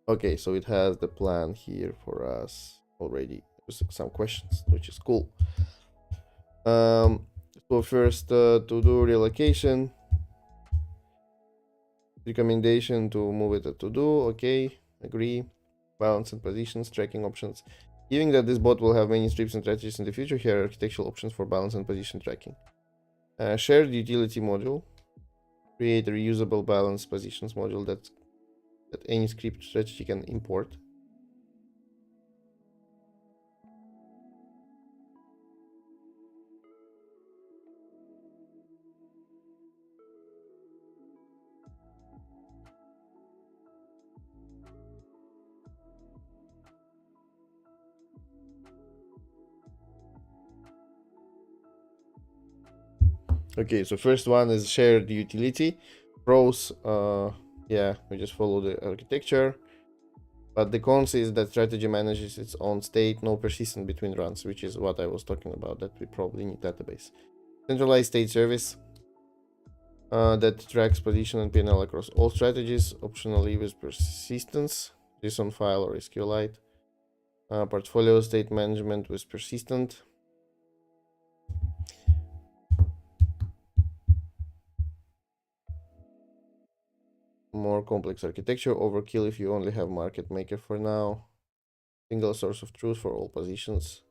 Speaker 1: Okay, so it has the plan here for us already. There's some questions, which is cool. So first, to do relocation, recommendation to move it to do. Okay, agree. Balance and positions, tracking options. Given that this bot will have many strips and strategies in the future, here are architectural options for balance and position tracking. Shared utility module. Create a reusable balance positions module that any script strategy can import. Okay, so first one is shared utility. Pros, yeah, we just follow the architecture. But the cons is that strategy manages its own state, no persistent between runs, which is what I was talking about, that we probably need database. Centralized state service that tracks position and PNL across all strategies, optionally with persistence, JSON file or SQLite. Portfolio state management with persistent. More complex architecture, overkill if you only have market maker for now. Single source of truth for all positions.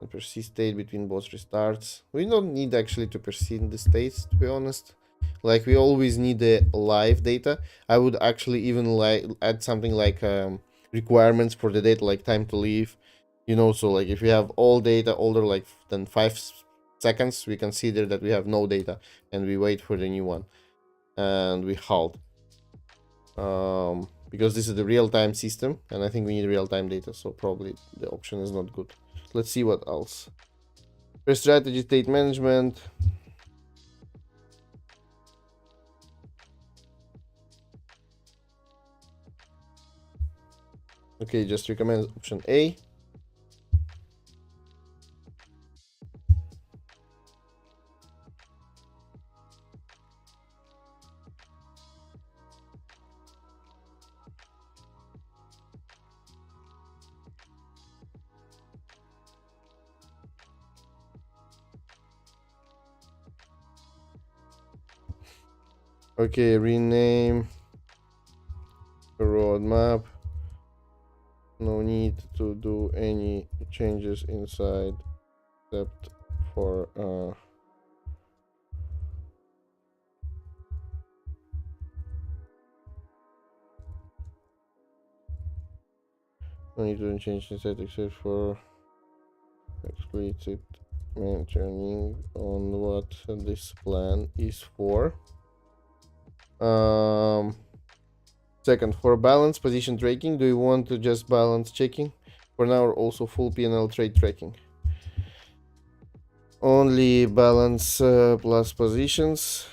Speaker 1: And persist state between both restarts. We don't need actually to persist the states, to be honest. Like we always need the live data. I would actually even like add something like requirements for the data, like time to leave. So like if we have all data older like than 5 seconds, we consider that we have no data and we wait for the new one and we halt. Because this is the real-time system and I think we need real-time data, so probably the option is not good. Let's see what else. First strategy, state management. Okay, just recommend option A. Okay, rename roadmap. No need to do any changes inside except for no need to change inside except for explicit mentioning on what this plan is for. Second, for balance position tracking, do you want to just balance checking? For now, or also full P&L trade tracking? Only balance plus positions.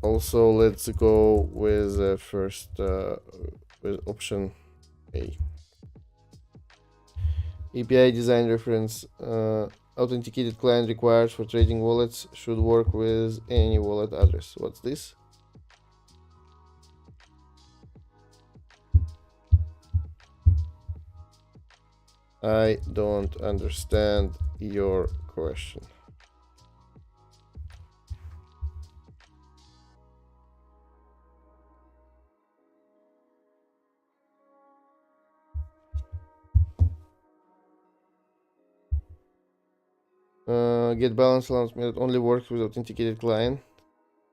Speaker 1: Also, let's go with first with option A. API design reference. Authenticated client required for trading wallets should work with any wallet address. What's this? I don't understand your question. Get balance allowance method only works with authenticated client.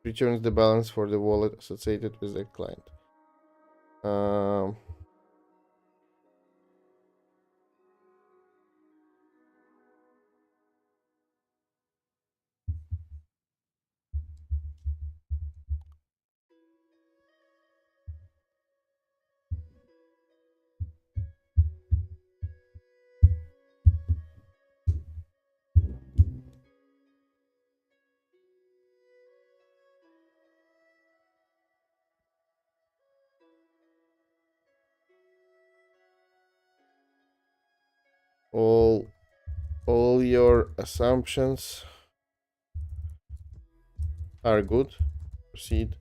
Speaker 1: Returns the balance for the wallet associated with the client. All your assumptions are good. Proceed.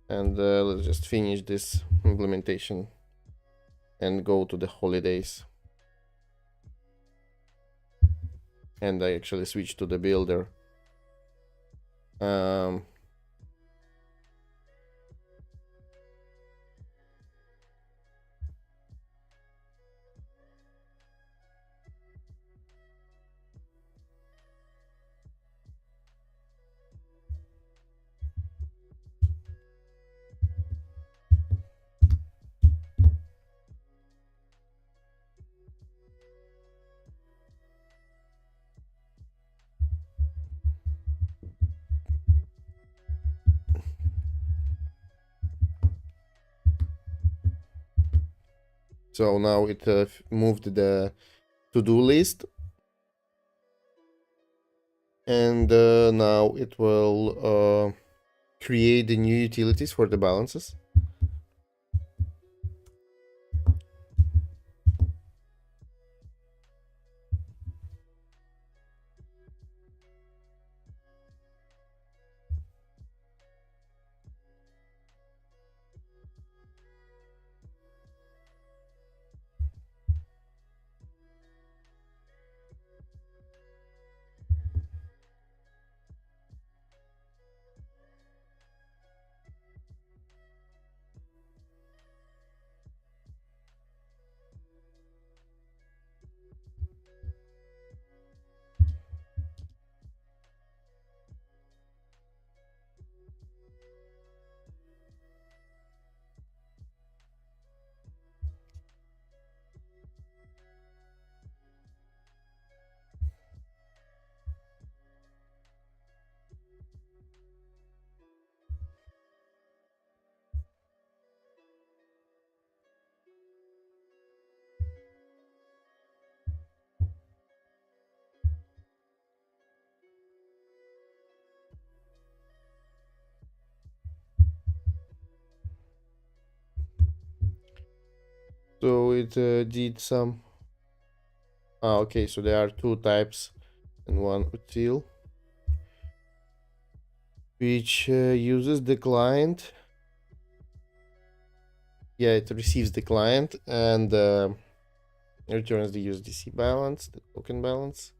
Speaker 1: And let's just finish this implementation and go to the holidays. And I actually switch to the builder. So now it moved the to-do list. And now it will create the new utilities for the balances. So it did some. Okay, so there are two types and one util, which uses the client. Yeah, it receives the client and returns the USDC balance, the token balance.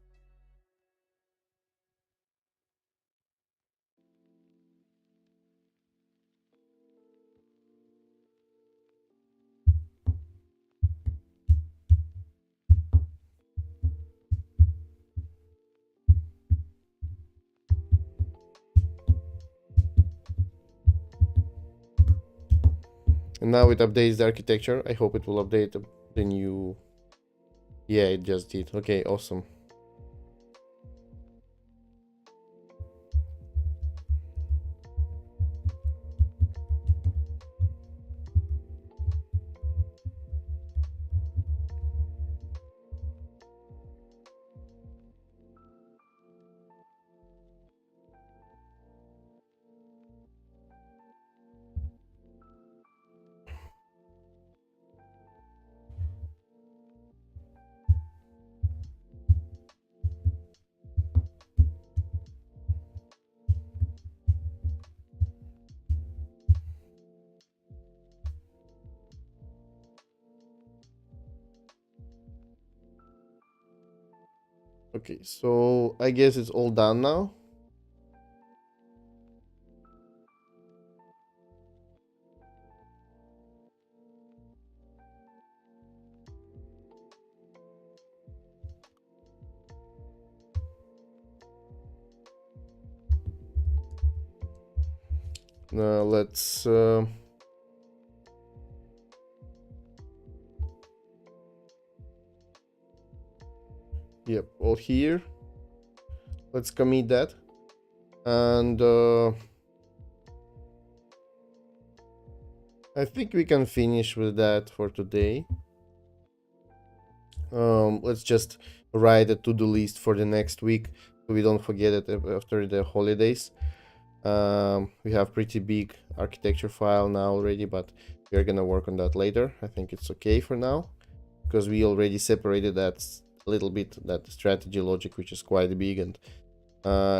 Speaker 1: And now it updates the architecture. I hope it will update the new. Yeah, it just did. Okay, awesome. Okay, so I guess it's all done now. Now let's yep, all here. Let's commit that. And I think we can finish with that for today. Let's just write a to-do list for the next week so we don't forget it after the holidays. We have pretty big architecture file now already, but we're gonna work on that later. I think it's okay for now because we already separated that a little bit, that strategy logic, which is quite big, and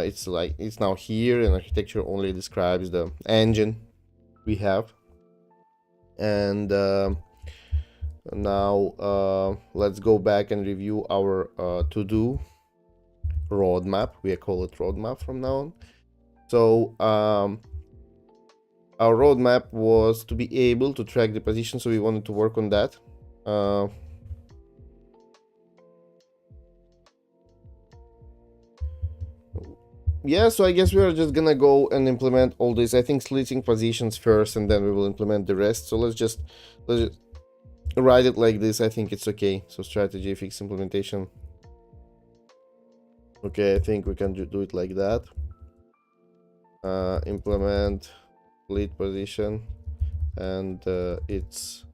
Speaker 1: it's like it's now here, and architecture only describes the engine we have. And now let's go back and review our to-do roadmap. We call it roadmap from now on. So our roadmap was to be able to track the position, so we wanted to work on that. Yeah, so I guess we are just gonna go and implement all this. I think splitting positions first, and then we will implement the rest. So let's just write it like this. I think it's okay. So strategy fix implementation. Okay, I think we can do it like that. Implement split position and its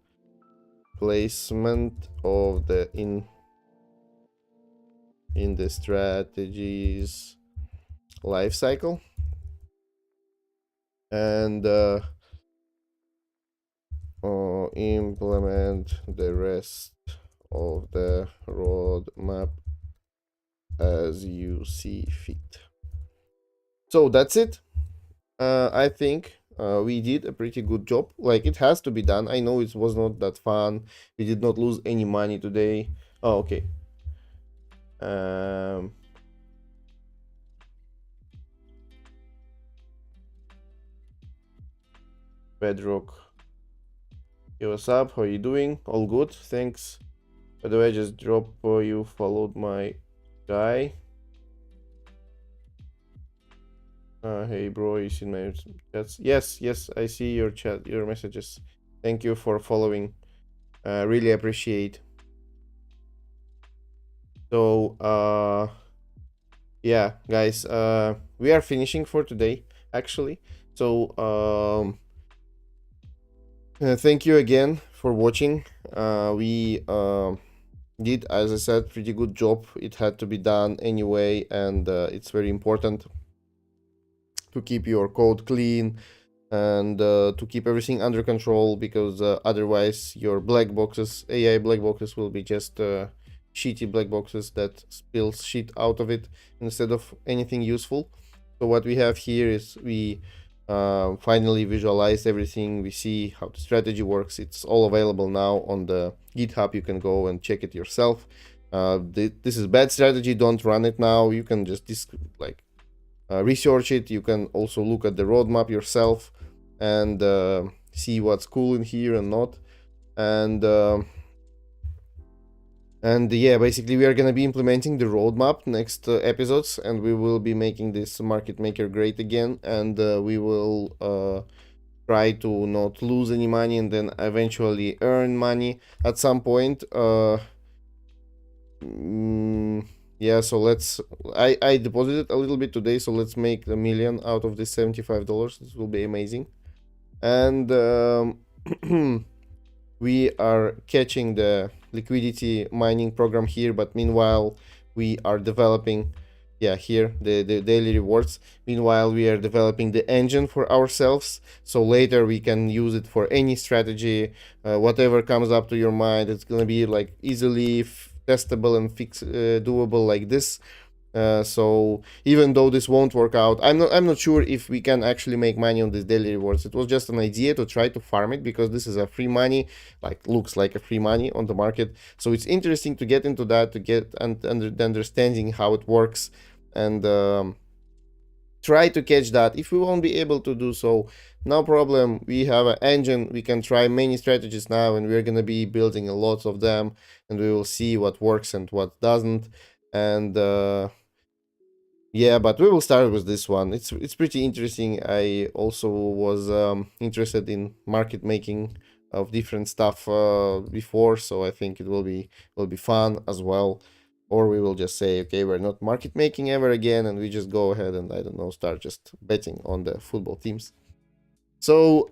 Speaker 1: placement of the in the strategies life cycle, and implement the rest of the roadmap as you see fit. So that's it. I think we did a pretty good job. Like, it has to be done. I know it was not that fun. We did not lose any money today. Oh, okay. Bedrock. Hey, what's up? How are you doing? All good? Thanks. By the way, I just drop you followed my guy. Hey bro, you see my chats? Yes, I see your chat, your messages. Thank you for following. Really appreciate. So yeah, guys, we are finishing for today actually. So thank you again for watching. We did, as I said, pretty good job. It had to be done anyway, and it's very important to keep your code clean, and to keep everything under control, because otherwise your black boxes, AI black boxes, will be just shitty black boxes that spills shit out of it instead of anything useful. So what we have here is we finally visualize everything. We see how the strategy works. It's all available now on the GitHub. You can go and check it yourself. This is bad strategy. Don't run it now. You can just research it. You can also look at the roadmap yourself and see what's cool in here and not. And yeah, basically we are gonna be implementing the roadmap next episodes, and we will be making this market maker great again, and we will try to not lose any money and then eventually earn money at some point. Yeah, so I deposited a little bit today, so let's make a million out of this $75. This will be amazing. And we are catching the liquidity mining program here, but meanwhile we are developing, yeah, here the daily rewards. Meanwhile we are developing the engine for ourselves, so later we can use it for any strategy, whatever comes up to your mind. It's gonna be like easily testable and doable like this. So even though this won't work out, I'm not sure if we can actually make money on these daily rewards. It was just an idea to try to farm it, because this is a free money, like looks like a free money on the market. So it's interesting to get into that, to get understanding how it works, and try to catch that. If we won't be able to do so, no problem. We have an engine. We can try many strategies now, and we're gonna be building a lot of them, and we will see what works and what doesn't. And yeah, but we will start with this one. It's pretty interesting. I also was interested in market making of different stuff before, so I think it will be fun as well. Or we will just say, okay, we're not market making ever again, and we just go ahead and, I don't know, start just betting on the football teams. So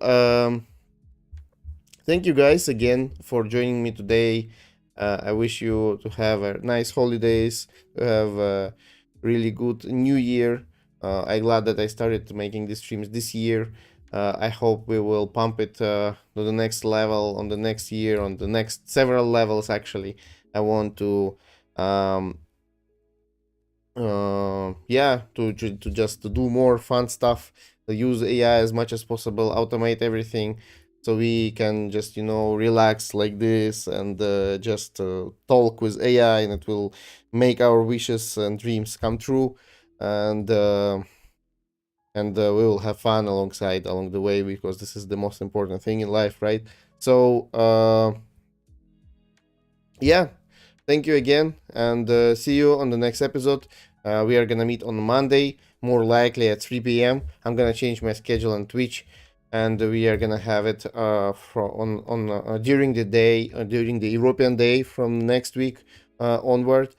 Speaker 1: thank you guys again for joining me today. I wish you to have a nice holidays, to have a really good new year. I'm glad that I started making these streams this year. I hope we will pump it to the next level on the next year, on the next several levels actually. I want to yeah, to just to do more fun stuff, to use AI as much as possible, automate everything, so we can just, you know, relax like this and just talk with AI, and it will make our wishes and dreams come true. And we will have fun along the way, because this is the most important thing in life, right? So yeah, thank you again, and see you on the next episode. We are gonna meet on Monday, more likely at 3 p.m. I'm gonna change my schedule on Twitch, and we are gonna have it during the day, during the European day from next week onward.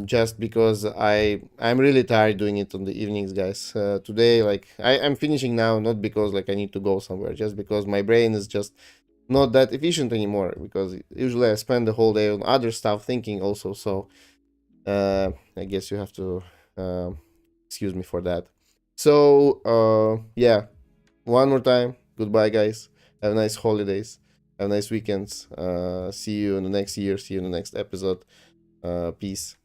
Speaker 1: Just because I'm really tired doing it on the evenings, guys. Today, like I'm finishing now, not because like I need to go somewhere, just because my brain is just not that efficient anymore, because usually I spend the whole day on other stuff thinking also. So I guess you have to excuse me for that. So yeah, one more time, goodbye guys, have nice holidays, have nice weekends. See you in the next year, see you in the next episode. Peace.